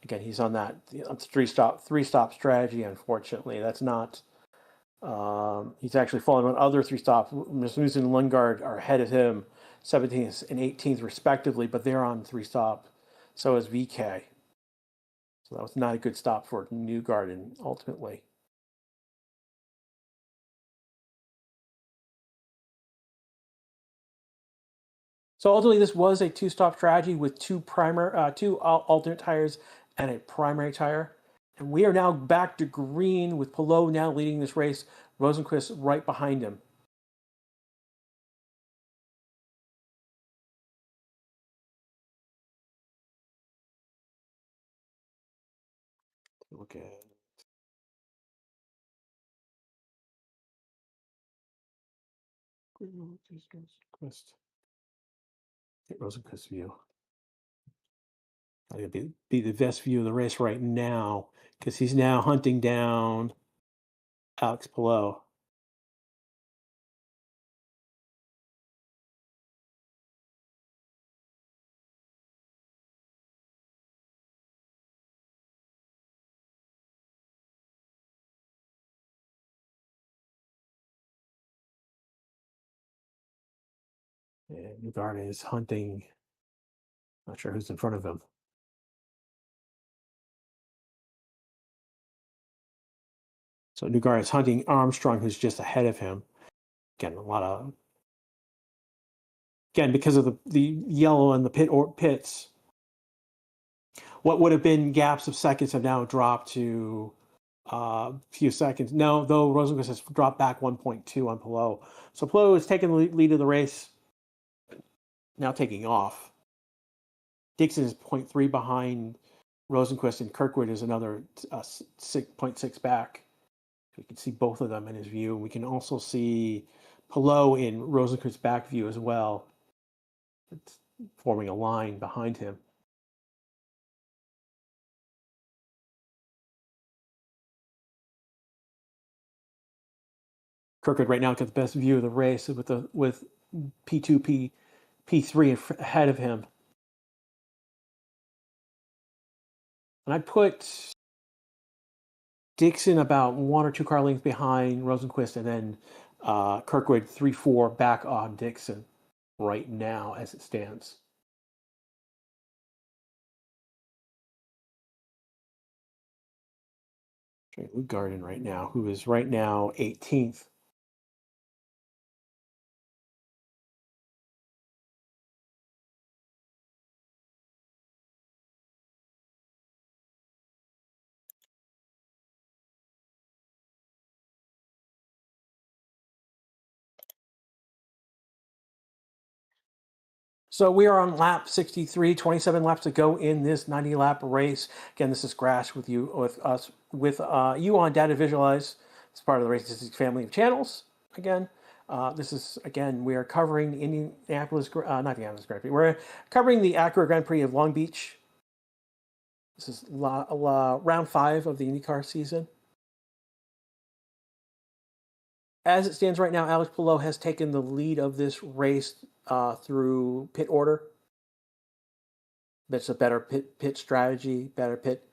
Again, he's on that three stop strategy. Unfortunately, that's not. He's actually falling on other 3 stops. Rasmussen and Lundgaard are ahead of him, 17th and 18th respectively, but they're on 3 stop. So is VK. So that was not a good stop for Newgarden ultimately. So ultimately, this was a 2-stop strategy with 2 alternate tires and a primary tire. And we are now back to green with Pelot now leading this race. Rosenquist right behind him. Look at Rosenquist's view. I gotta be the best view of the race right now because he's now hunting down Alex Pelot. And Newgarden is hunting. Not sure who's in front of him. So Newgarden is hunting Armstrong, who's just ahead of him. Again, because of the yellow and the pits, what would have been gaps of seconds have now dropped to a few seconds. No, though Rosenqvist has dropped back 1.2 on Palou. So Palou is taking the lead of the race, now taking off. Dixon is 0.3 behind Rosenqvist, and Kirkwood is another 6.6 back. We can see both of them in his view. We can also see Palou in Rosenqvist's back view as well. It's forming a line behind him. Kirkwood right now got the best view of the race with P2, P3 ahead of him. And I put Dixon about 1 or 2 car lengths behind Rosenqvist, and then Kirkwood 3-4 back on Dixon right now as it stands. Luke Garden right now, who is right now 18th. So we are on lap 63, 27 laps to go in this 90-lap race. Again, this is Grass with you on Data Visualize. It's part of the Race Statistics family of channels. Again, we are covering Indianapolis, not the Indianapolis Grand Prix. We're covering the Acura Grand Prix of Long Beach. This is round 5 of the IndyCar season. As it stands right now, Alex Palou has taken the lead of this race through pit order. That's a better pit strategy, better pit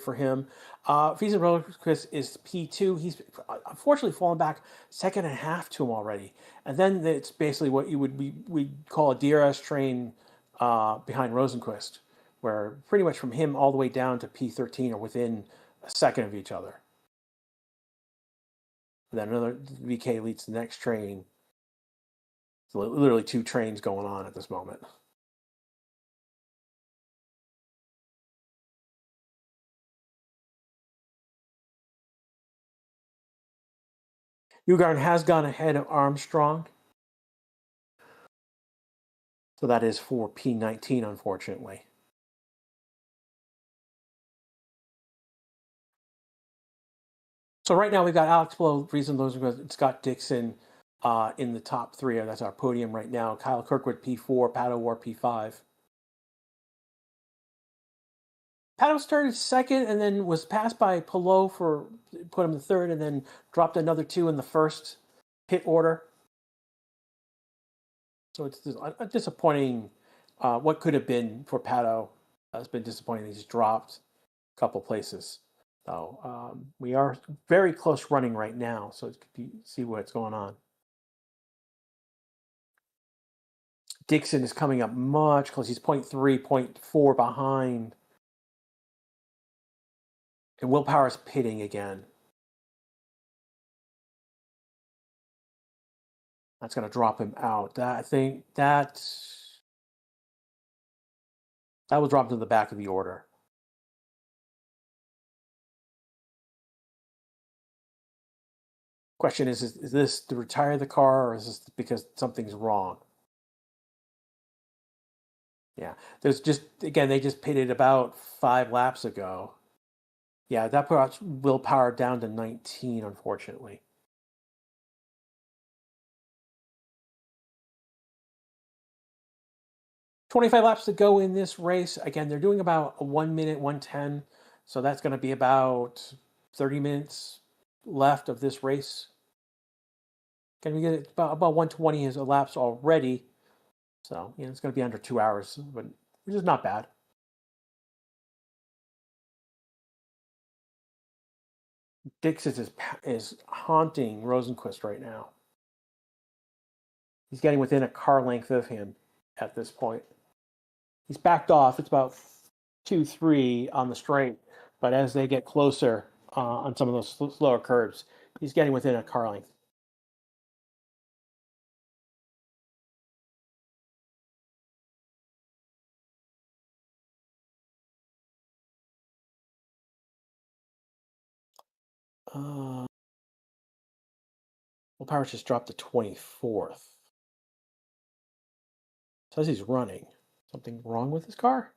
for him. Friesen Rosenqvist is P2. He's unfortunately fallen back 2.5 to him already. And then it's basically what we'd call a DRS train behind Rosenqvist, where pretty much from him all the way down to P13 are within a second of each other. And then another VK leads the next train. So literally 2 trains going on at this moment. Newgarden has gone ahead of Armstrong. So that is for P19, unfortunately. So right now we've got Alex Palou, Friesen, Scott Dixon in the top 3. That's our podium right now. Kyle Kirkwood, P4, Pat O'Ward, P5. Pato started second and then was passed by Palou put him in third, and then dropped another 2 in the first pit order. So it's a disappointing. What could have been for Pato has been disappointing. He's dropped a couple places. So we are very close running right now. So it could see what's going on. Dixon is coming up much closer. He's 0.3, 0.4 behind. And Will Power's pitting again. That's going to drop him out. I think that will drop to the back of the order. Question is this to retire the car, or is this because something's wrong? Yeah, there's they just pitted about 5 laps ago. Yeah, that brought Will Power down to 19, unfortunately. $25 laps to go in this race. Again, they're doing about 1 minute, 1:10. So that's going to be about 30 minutes left of this race. Can we get about 120 is elapsed already. So, it's going to be under 2 hours, which is not bad. Dixon is haunting Rosenqvist right now. He's getting within a car length of him at this point. He's backed off. It's about 2-3 on the straight, but as they get closer, on some of those slower curves. He's getting within a car length. Uh, well, power just dropped to 24th. Says he's running. Something wrong with his car?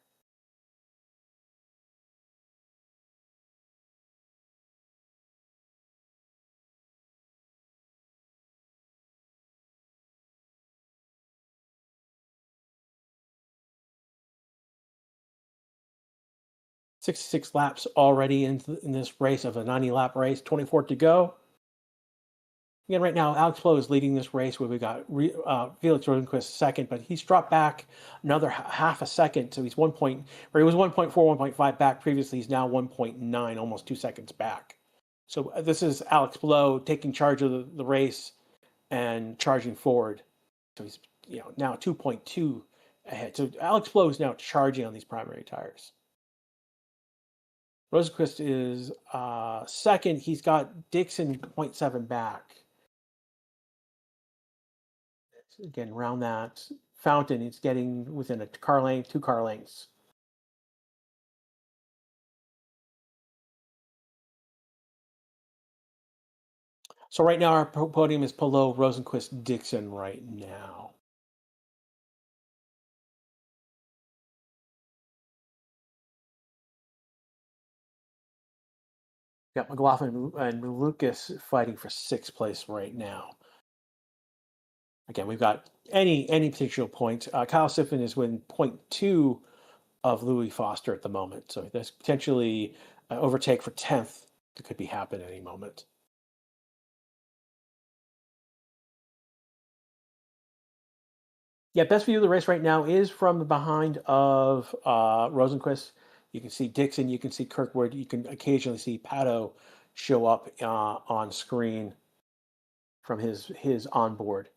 66 laps already in this race of a 90-lap race, 24 to go. Again, right now, Alex Palou is leading this race where we got Felix Rosenqvist second, but he's dropped back another half a second. So he's 1 point, where he was 1.4, 1.5 back previously. He's now 1.9, almost 2 seconds back. So this is Alex Palou taking charge of the race and charging forward. So he's now 2.2 ahead. So Alex Palou is now charging on these primary tires. Rosenqvist is second. He's got Dixon 0.7 back. Again, around that fountain, it's getting within a car length, 2 car lengths. So right now our podium is Palou, Rosenqvist, Dixon right now. Got McLaughlin and Lucas fighting for 6th place right now. Again, we've got any potential points. Kyle Siffin is within 0.2 of Louis Foster at the moment. So there's potentially an overtake for 10th that could be happening at any moment. Yeah, best view of the race right now is from the behind of Rosenqvist. You can see Dixon, you can see Kirkwood, you can occasionally see Pato show up on screen from his onboard.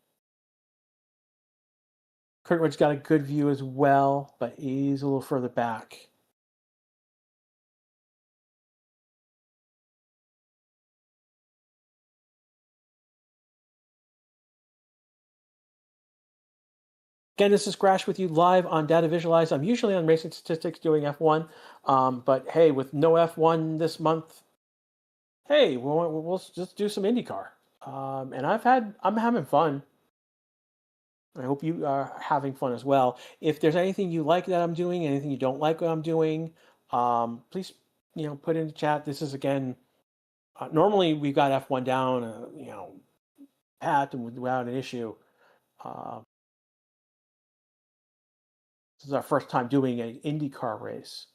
Kirkwood's got a good view as well, but he's a little further back. Again, this is Crash with you live on Data Visualize. I'm usually on Racing Statistics doing F1, but hey, with no F1 this month, hey, we'll just do some IndyCar. And I'm having fun. I hope you are having fun as well. If there's anything you like that I'm doing, anything you don't like what I'm doing, please put in the chat. This is again, normally we've got F1 down, pat and without an issue. This is our first time doing an IndyCar race.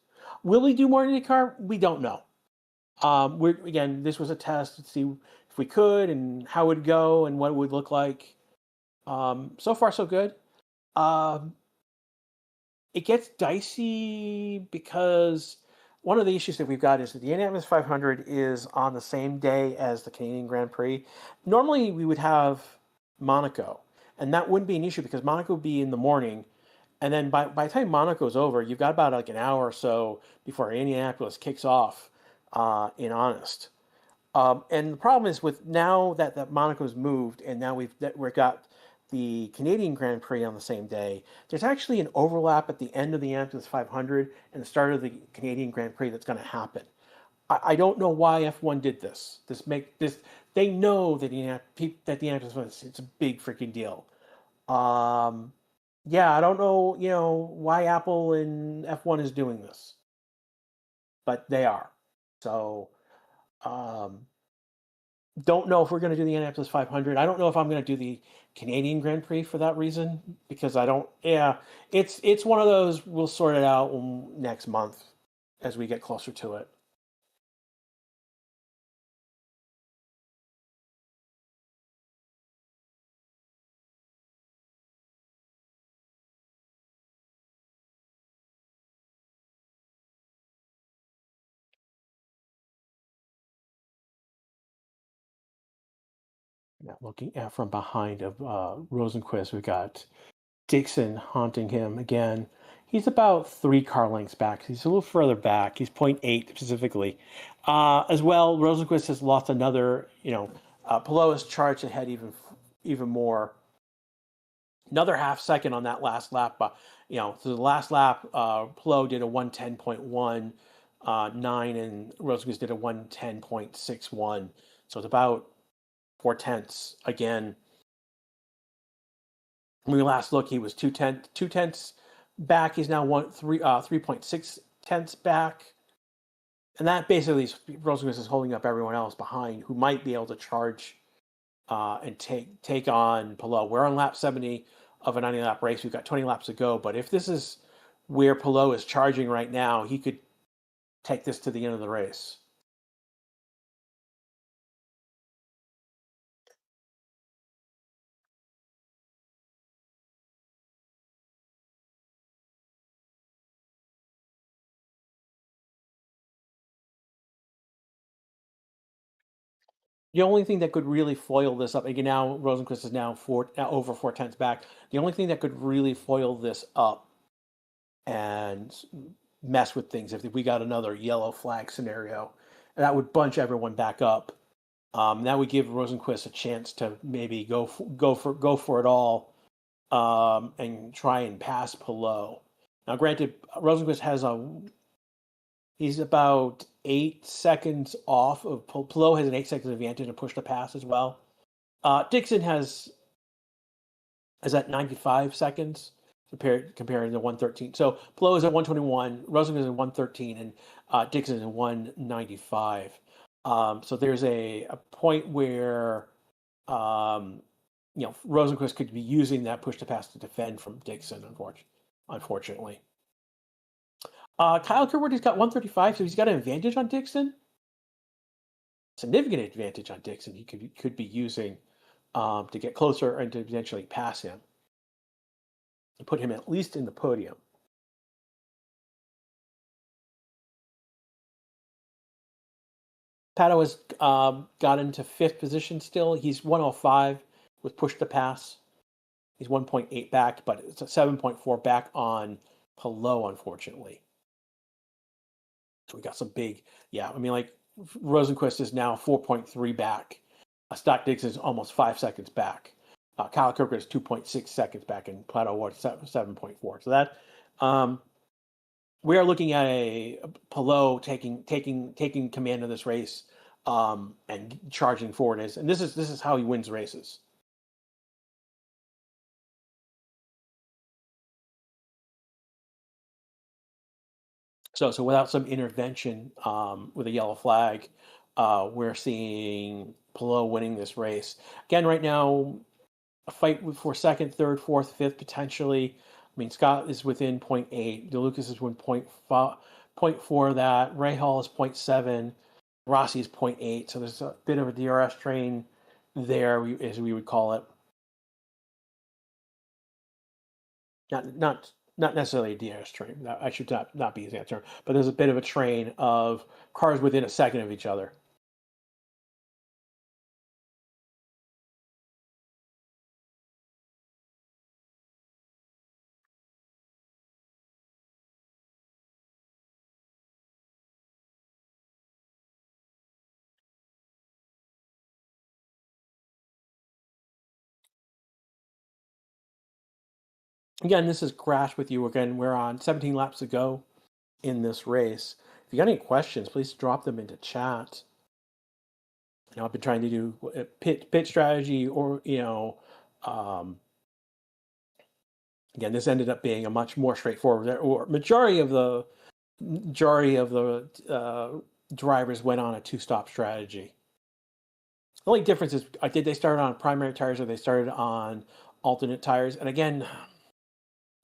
Will we do more IndyCar? We don't know. This was a test to see if we could and how it would go and what it would look like. So far, so good. It gets dicey because one of the issues that we've got is that the Indianapolis 500 is on the same day as the Canadian Grand Prix. Normally, we would have Monaco, and that wouldn't be an issue because Monaco would be in the morning. And then by the time Monaco's over, you've got about like an hour or so before Indianapolis kicks off in Honest. And the problem is with now that Monaco's moved and now we've got the Canadian Grand Prix on the same day, there's actually an overlap at the end of the Indianapolis 500 and the start of the Canadian Grand Prix that's going to happen. I don't know why F1 did this. They know that the Indianapolis, it's a big freaking deal. Yeah, I don't know, why Apple and F1 is doing this, but they are. So, don't know if we're going to do the Indianapolis 500. I don't know if I'm going to do the Canadian Grand Prix for that reason because I don't. Yeah, it's one of those. We'll sort it out next month as we get closer to it. Now, looking at from behind of Rosenqvist, we got Dixon haunting him again. He's about 3 car lengths back. He's a little further back. He's 0.8 specifically. As well, Rosenquist has lost another. Palou has charged ahead even more. Another half second on that last lap. So the last lap, Palou did a 110.19, and Rosenquist did a 110.61. So it's about 4 tenths again. When we last looked, he was 2 tenths back. He's now 3.6 tenths back, and that basically Rosenquist is holding up everyone else behind who might be able to charge and take on Palou. We're on lap 70 of a 90-lap race. We've got 20 laps to go, but if this is where Palou is charging right now, he could take this to the end of the race. The only thing that could really foil this up, again, now Rosenquist is now over 4 tenths back. The only thing that could really foil this up and mess with things if we got another yellow flag scenario, and that would bunch everyone back up. That would give Rosenquist a chance to maybe go for it all, and try and pass Palou. Now, granted, Rosenquist he's about 8 seconds off of Palou. Has an 8 second advantage to push the pass as well. Dixon is at 95 seconds comparing to 113. So Palou is at 121, Rosenquist is at 113, and Dixon is at 195. So there's a point where Rosenquist could be using that push to pass to defend from Dixon, unfortunately. Kyle Kirkwood's got 135, so he's got an advantage on Dixon. Significant advantage on Dixon he could be using to get closer and to potentially pass him and put him at least in the podium. Pato has got into 5th position still. He's 105 with push to pass. He's 1.8 back, but it's a 7.4 back on Palou, unfortunately. So we got some big, Rosenquist is now 4.3 back. Stock Dixon is almost 5 seconds back. Kyle Kirkwood is 2.6 seconds back, and Plato Ward 7.4. So that we are looking at a Palou taking command of this race and charging forward. And this is how he wins races. So without some intervention with a yellow flag, we're seeing Palou winning this race. Again, right now, a fight for 2nd, 3rd, 4th, 5th, potentially. I mean, Scott is within 0.8. DeLucas is within 0.4 of that. Ray Hall is 0.7. Rossi is 0.8. So there's a bit of a DRS train there, as we would call it. Not necessarily a DRS train. I should not be using that term. But there's a bit of a train of cars within a second of each other. Again, this is Crash with you again. We're on 17 laps to go in this race. If you got any questions, please drop them into chat. I've been trying to do pit strategy, or again, this ended up being a much more straightforward. Or majority of the drivers went on a 2-stop strategy. The only difference is, did they start on primary tires or they started on alternate tires? And again,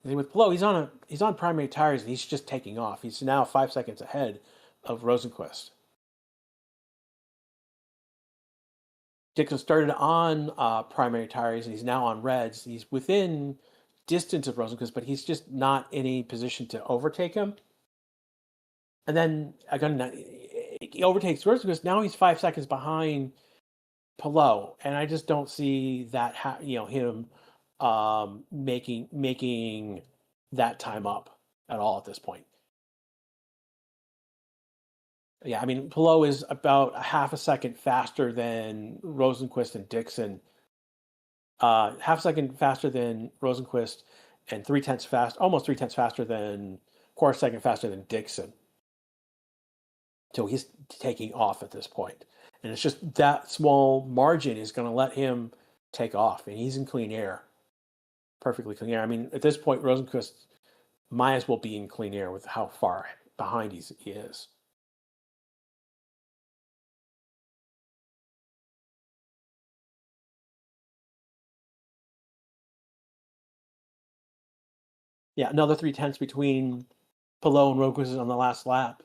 with Palou, he's on primary tires and he's just taking off. He's now 5 seconds ahead of Rosenquist. Dixon started on primary tires and he's now on reds. He's within distance of Rosenquist, but he's just not in any position to overtake him. And then again, he overtakes Rosenquist. Now he's 5 seconds behind Palou, and I just don't see that him making that time up. at all at this point. Yeah, I mean, Palou is about a half a second faster than Rosenquist and Dixon. Half a second faster than Rosenquist, and 3/10 fast, almost 3/10 faster than quarter second faster than Dixon. So he's taking off at this point, and it's just that small margin is going to let him take off, and he's in clean air, perfectly clean air. I mean, at this point, Rosenquist might as well be in clean air with how far behind he is. Yeah, another 3/10 between Palou and Rosenquist on the last lap.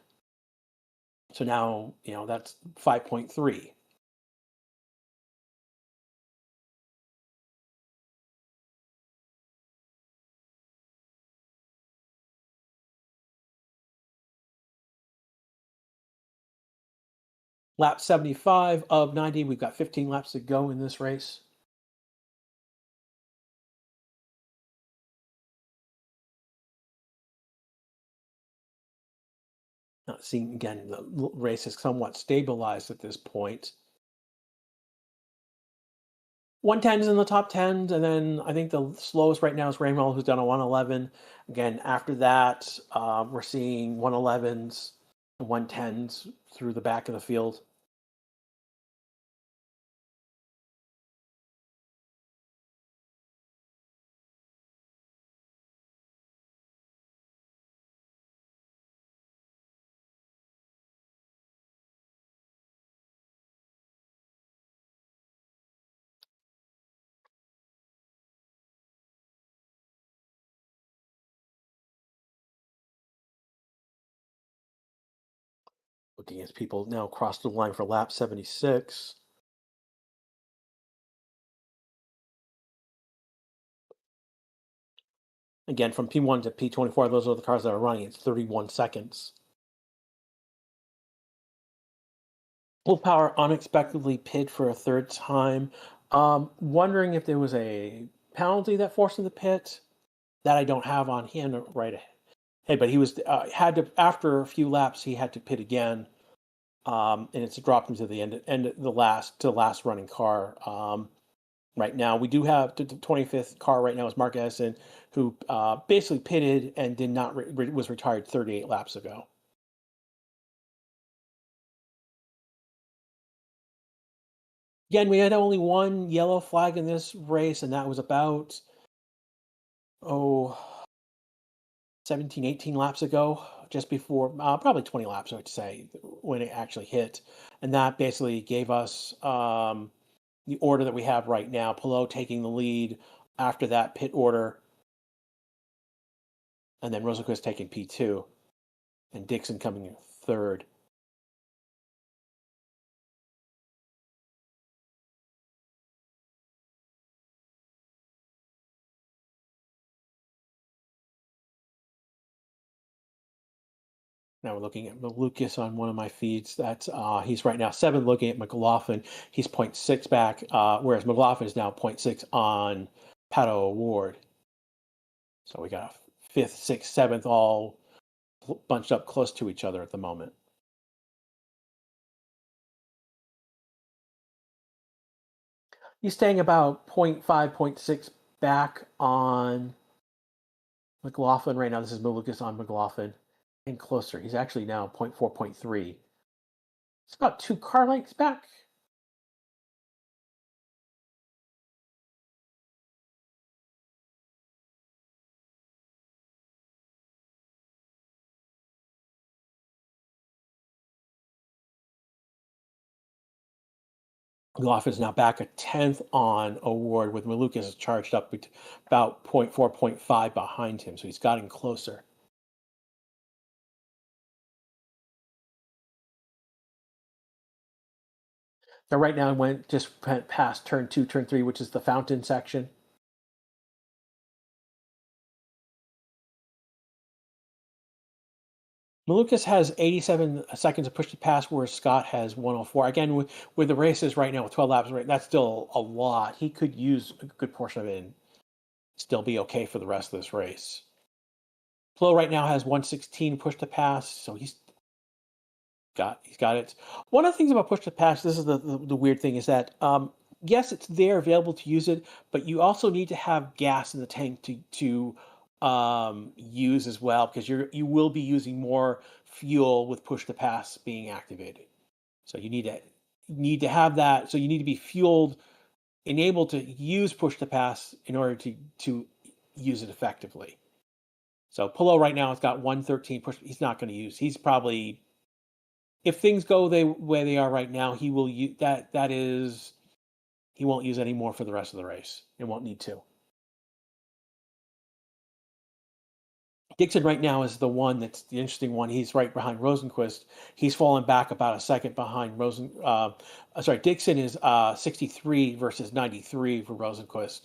So now, that's 5.3. Lap 75 of 90. We've got 15 laps to go in this race. Seeing again, the race is somewhat stabilized at this point. 110 is in the top 10, and then I think the slowest right now is Rainwell, who's done a 111. Again, after that, we're seeing 111s, 110s through the back of the field. Looking as people now cross the line for lap 76. Again, from P1 to P24, those are the cars that are running. It's 31 seconds. Full power unexpectedly pit for a third time. Wondering if there was a penalty that forced him to pit that I don't have on hand right ahead. Hey, but he was had to, after a few laps he had to pit again, and it's dropped him to the end of the last running car. Right now we do have the 25th car right now is Mark Edison, who basically pitted and did not was retired 38 laps ago. Again, we had only one yellow flag in this race, and that was about 17, 18 laps ago, just before, probably 20 laps, I would say, when it actually hit. And that basically gave us the order that we have right now. Palou taking the lead after that pit order, and then Rosenquist taking P2, and Dixon coming in third. Now we're looking at Lucas on one of my feeds. That's he's right now 7. Looking at McLaughlin, he's 0.6 back, whereas McLaughlin is now 0.6 on Pato O'Ward. So we got a 5th, 6th, 7th all bunched up close to each other at the moment. He's staying about 0.5, 0.6 back on McLaughlin right now. This is Lucas on McLaughlin. And closer. He's actually now 0.4, 0.3. It's about 2 car lengths back. McLaughlin is now back a 10th on O'Ward, with Malukas charged up about 0.4, 0.5 behind him. So he's gotten closer. So right now, went just past turn 2, turn 3, which is the fountain section. Malukas has 87 seconds to push to pass, where Scott has 104. Again, with the races right now with 12 laps, right, that's still a lot. He could use a good portion of it and still be okay for the rest of this race. Flo right now has 116 push to pass, so he's got it. One of the things about push to pass, this is the weird thing, is that yes, it's there available to use it, but you also need to have gas in the tank to use as well, because you will be using more fuel with push to pass being activated. So you need to have that. So you need to be fueled and able to use push to pass in order to use it effectively. So Polo right now has got 113 push. He's not going to use. He's probably, if things go the way they are right now, he will use that. That is, he won't use any more for the rest of the race. It won't need to. Dixon right now is the one that's the interesting one. He's right behind Rosenquist. He's fallen back about a second behind Dixon is 63 versus 93 for Rosenquist.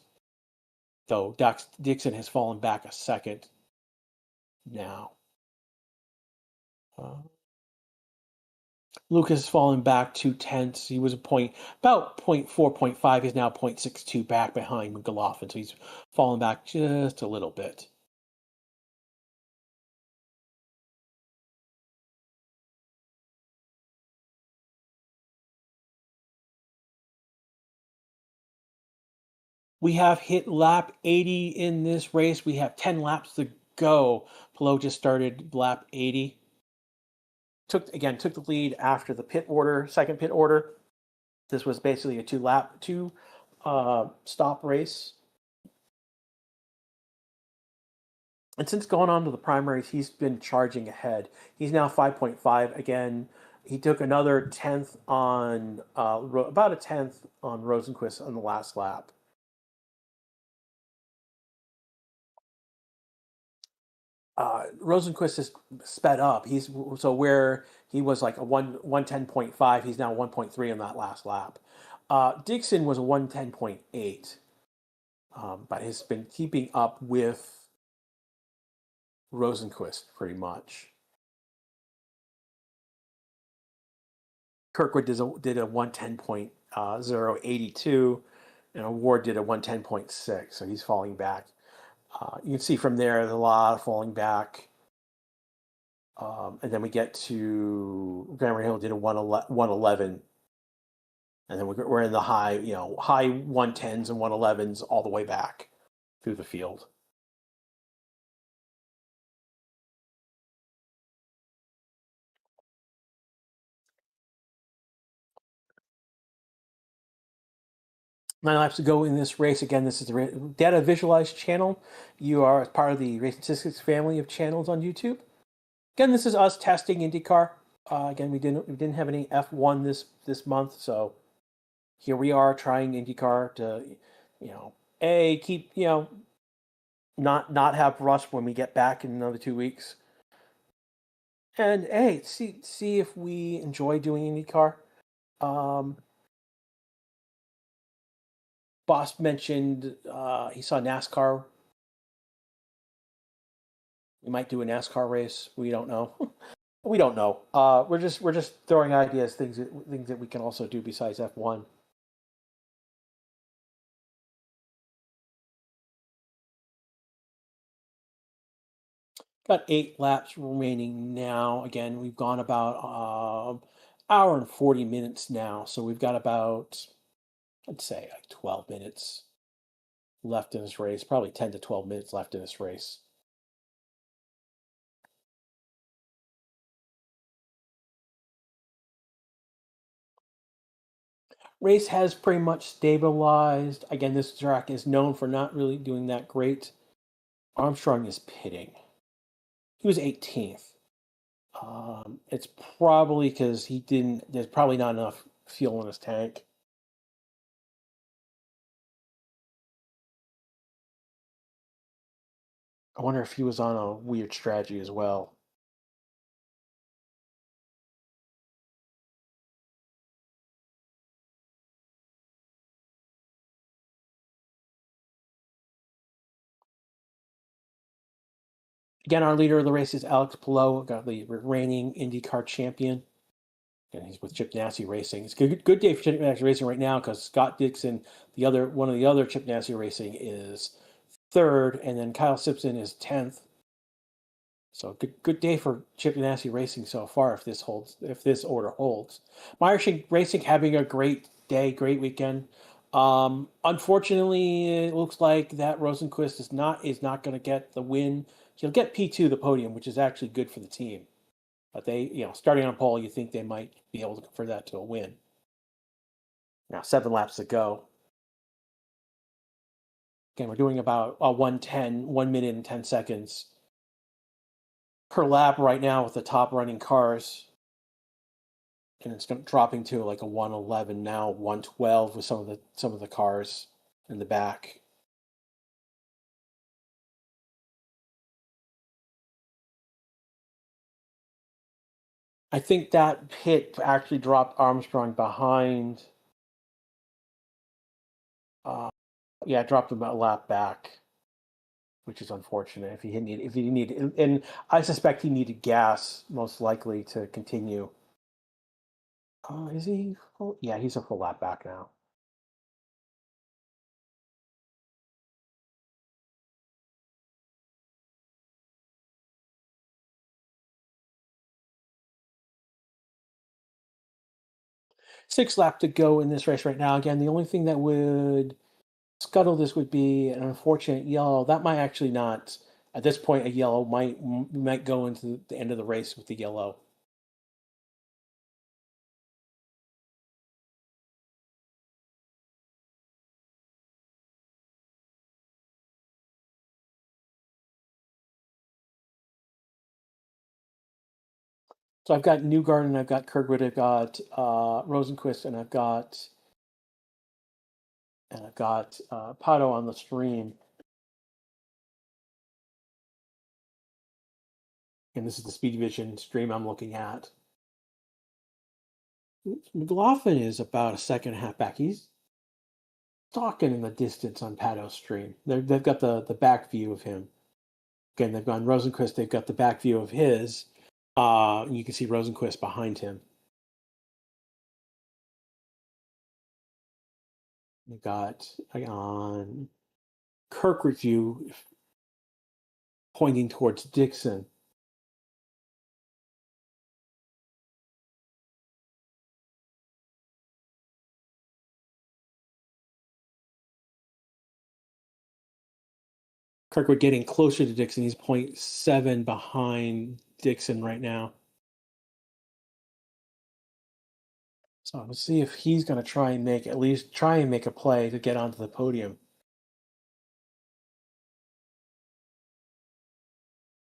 So Dixon has fallen back a second now. Lucas has fallen back 2/10. He was about 0.4, 0.5. He's now 0.62 back behind McLaughlin. So he's fallen back just a little bit. We have hit lap 80 in this race. We have 10 laps to go. Pelot just started lap 80. Took the lead after the second pit order. This was basically a two stop race. And since going on to the primaries, he's been charging ahead. He's now 5.5 again. He took another 10th on about a 10th on Rosenquist on the last lap. Rosenquist is sped up. So where he was like a 110.5, he's now 1.3 on that last lap. Dixon was a 110.8, but has been keeping up with Rosenquist pretty much. Kirkwood did a 110.082, and Ward did a 110.6, so he's falling back. You can see from there, there's a lot of falling back. And then we get to Graham Hill did a 111. And then we're in the high 110s and 111s all the way back through the field. Nine laps to go in this race. Again, this is the Data Visualized channel. You are part of the Race Statistics family of channels on YouTube. Again, this is us testing IndyCar. Again, we didn't have any F1 this month, so here we are trying IndyCar to, keep not have rust when we get back in another 2 weeks, and see if we enjoy doing IndyCar. Boss mentioned he saw NASCAR. We might do a NASCAR race. We don't know. We don't know. We're just throwing ideas, things that we can also do besides F1. Got 8 laps remaining now. Again, we've gone about hour and 40 minutes now, so we've got about, I'd say, like 12 minutes left in this race. Probably 10 to 12 minutes left in this race. Race has pretty much stabilized. Again, this track is known for not really doing that great. Armstrong is pitting. He was 18th. It's probably because there's probably not enough fuel in his tank. I wonder if he was on a weird strategy as well. Again, our leader of the race is Alex Palou, got the reigning IndyCar champion. And he's with Chip Nasty Racing. It's a good day for Chip Nasty Racing right now because Scott Dixon, one of the other Chip Nasty Racing, is 3rd, and then Kyle Simpson is 10th. So good day for Chip Ganassi Racing so far. If this order holds, Meyer Racing having a great day, great weekend. Unfortunately, it looks like that Rosenquist is not going to get the win. He'll get P2, the podium, which is actually good for the team. But starting on pole, you think they might be able to convert that to a win. Now 7 laps to go. Again, we're doing about 1 minute and 10 seconds per lap right now with the top running cars. And it's dropping to like a 111 now, 112 with some of the cars in the back. I think that pit actually dropped Armstrong behind. It dropped him a lap back, which is unfortunate. If he needed, and I suspect he needed gas most likely to continue. Is he full? Yeah, he's a full lap back now. Six lap to go in this race right now. Again, the only thing that would scuttle this would be an unfortunate yellow. That might actually not. At this point, a yellow might go into the end of the race with the yellow. So I've got Newgarden, I've got Kirkwood, I've got Rosenquist, and I've got Pato on the stream. And this is the Speed Division stream I'm looking at. McLaughlin is about a second and a half back. He's stalking in the distance on Pato's stream. They've got the back view of him. Again, they've gone Rosenquist. They've got the back view of his. You can see Rosenquist behind him. They've got on Kirkwood view pointing towards Dixon. Kirkwood getting closer to Dixon. He's 0.7 behind Dixon right now. So let's see if he's going to try and make a play to get onto the podium.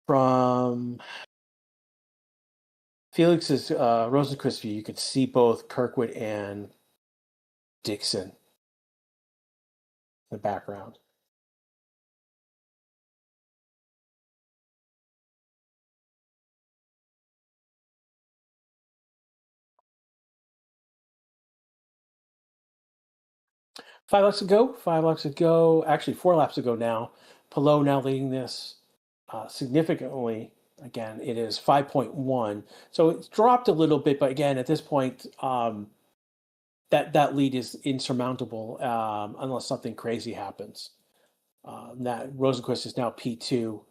From Felix's Rosenquist view, you could see both Kirkwood and Dixon in the background. Five laps to go. Actually, 4 laps to go now. Palou now leading this significantly. Again, it is 5.1. So it's dropped a little bit, but again, at this point, that lead is insurmountable unless something crazy happens. That Rosenquist is now P2.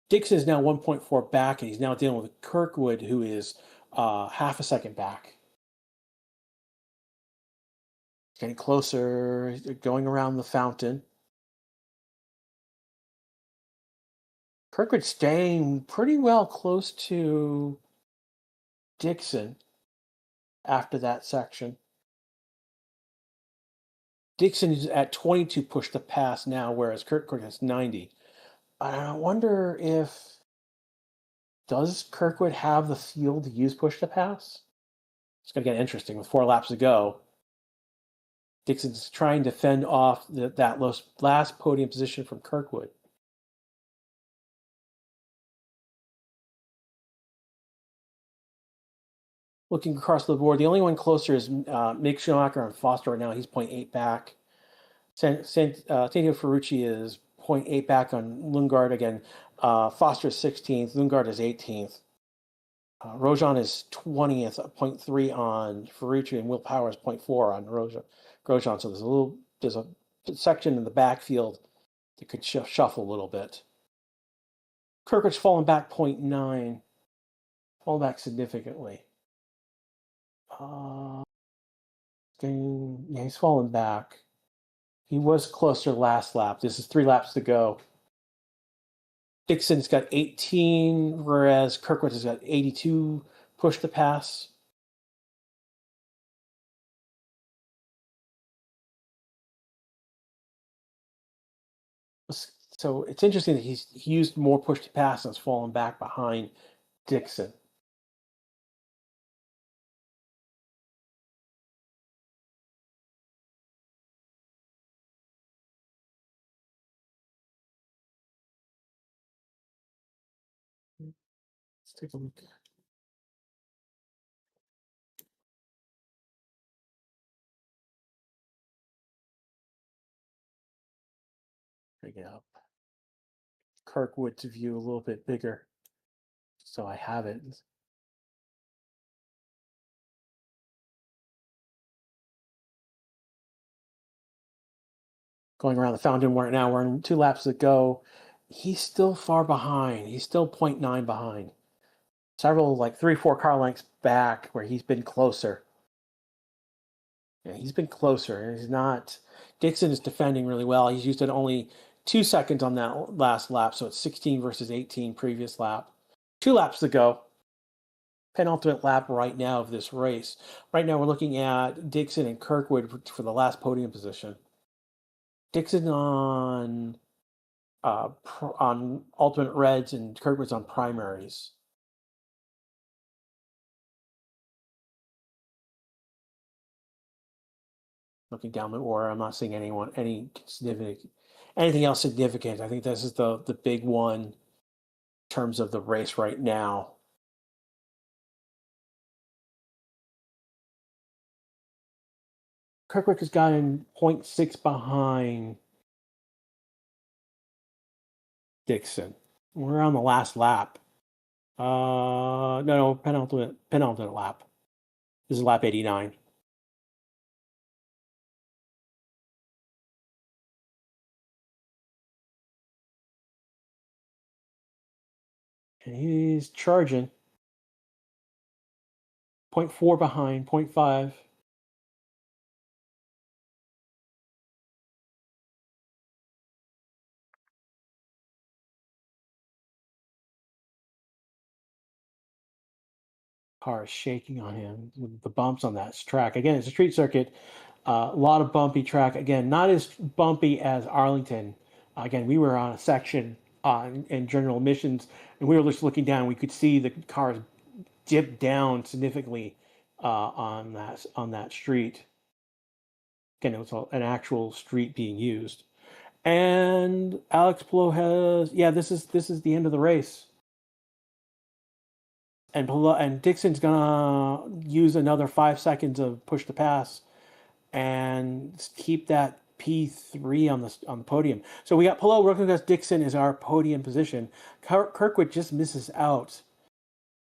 Dixon is now 1.4 back, and he's now dealing with Kirkwood, who is half a second back. Getting closer, going around the fountain. Kirkwood staying pretty well close to Dixon after that section. Dixon is at 22 push to pass now, whereas Kirkwood has 90. I wonder does Kirkwood have the fuel to use push to pass? It's going to get interesting with 4 laps to go. Dixon's trying to fend off that last podium position from Kirkwood. Looking across the board, the only one closer is Mick Schumacher on Foster right now. He's 0.8 back. Santiago Ferrucci is 0.8 back on Lundgaard again. Foster is 16th. Lundgaard is 18th. Grosjean is 20th, 0.3 on Ferrucci, and Will Power is 0.4 on Grosjean. So there's a section in the backfield that could shuffle a little bit. Kirkwood's fallen back 0.9. Fallen back significantly. Yeah, he's fallen back. He was closer last lap. This is 3 laps to go. Dixon's got 18, whereas Kirkwood has got 82 push to pass. So it's interesting that he used more push to pass and has fallen back behind Dixon. Let's take a look. Bring it up. Kirkwood's view a little bit bigger, so I have it. Going around the fountain right now, we're in 2 laps to go. He's still far behind. He's still 0.9 behind. Several, like 3-4 car lengths back where he's been closer. Yeah, he's been closer. He's not. Dixon is defending really well. He's used it only 2 seconds on that last lap, so it's 16 versus 18 previous lap. 2 laps to go. Penultimate lap right now of this race. Right now we're looking at Dixon and Kirkwood for the last podium position. Dixon on Ultimate Reds and Kirkwood's on primaries. Looking down the order, I'm not seeing anything else significant. I think this is the big one in terms of the race right now. Kirkwood has gotten 0.6 behind Dixon. We're on the last lap. No, penultimate lap. This is lap 89. And he's charging. 0.4 behind, 0.5. Car is shaking on him with the bumps on that track. Again, it's a street circuit. A lot of bumpy track. Again, not as bumpy as Arlington. Again, we were on a section in general emissions, and we were just looking down. We could see the cars dip down significantly on that street. Again, it was an actual street being used. And Alex Blow has, yeah, this is the end of the race. And Dixon's gonna use another 5 seconds of push to pass and keep that P3 on the podium. So we got Palou working against Dixon is our podium position. Kirkwood just misses out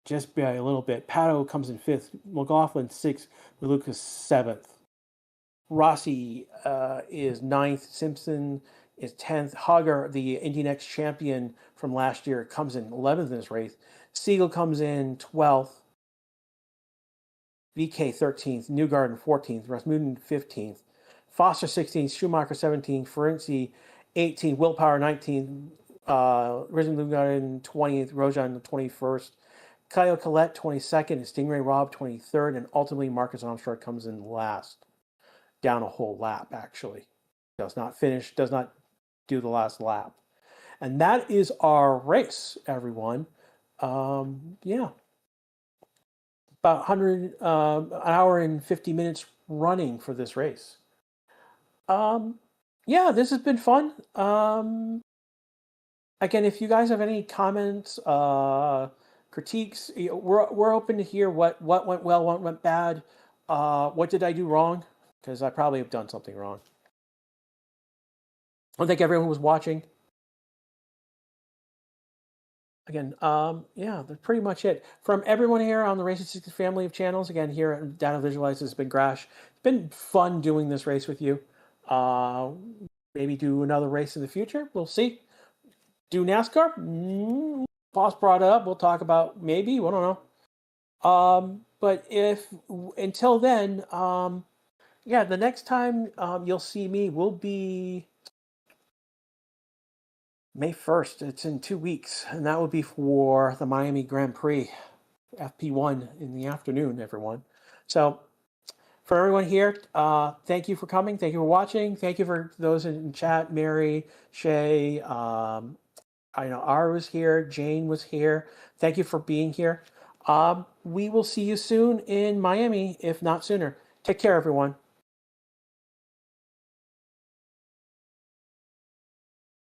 just by a little bit. Pato comes in 5th. McLaughlin 6th. Lucas 7th. Rossi is 9th. Simpson is 10th. Hager, the IndyNext champion from last year, comes in 11th in this race. Siegel comes in 12th. VK 13th. Newgarden 14th. Rasmussen 15th. Foster 16th. Schumacher 17th. Ferenczi 18th. Willpower 19th. Rizzo Newgarden 20th. Rojan 21st. Kyle Collette 22nd. And Stingray Robb 23rd. And ultimately Marcus Armstrong comes in last. Down a whole lap, actually. Does not do the last lap. And that is our race, everyone. Yeah. About an hour and 50 minutes running for this race. Yeah, this has been fun. Again, if you guys have any comments, critiques, we're open to hear what went well, what went bad. What did I do wrong? Because I probably have done something wrong. I thank everyone who was watching. Again, yeah, that's pretty much it. From everyone here on the Race at 60 family of channels, again, here at Data Visualize, it's been Grash. It's been fun doing this race with you. Maybe do another race in the future. We'll see. Do NASCAR? Boss brought it up. We'll talk about maybe. We don't know. But if until then, yeah, the next time you'll see me will be May 1st. It's in 2 weeks, and that will be for the Miami Grand Prix, FP1 in the afternoon, everyone. So for everyone here, thank you for coming. Thank you for watching. Thank you for those in chat, Mary, Shay, I know Ara was here, Jane was here. Thank you for being here. We will see you soon in Miami, if not sooner. Take care, everyone.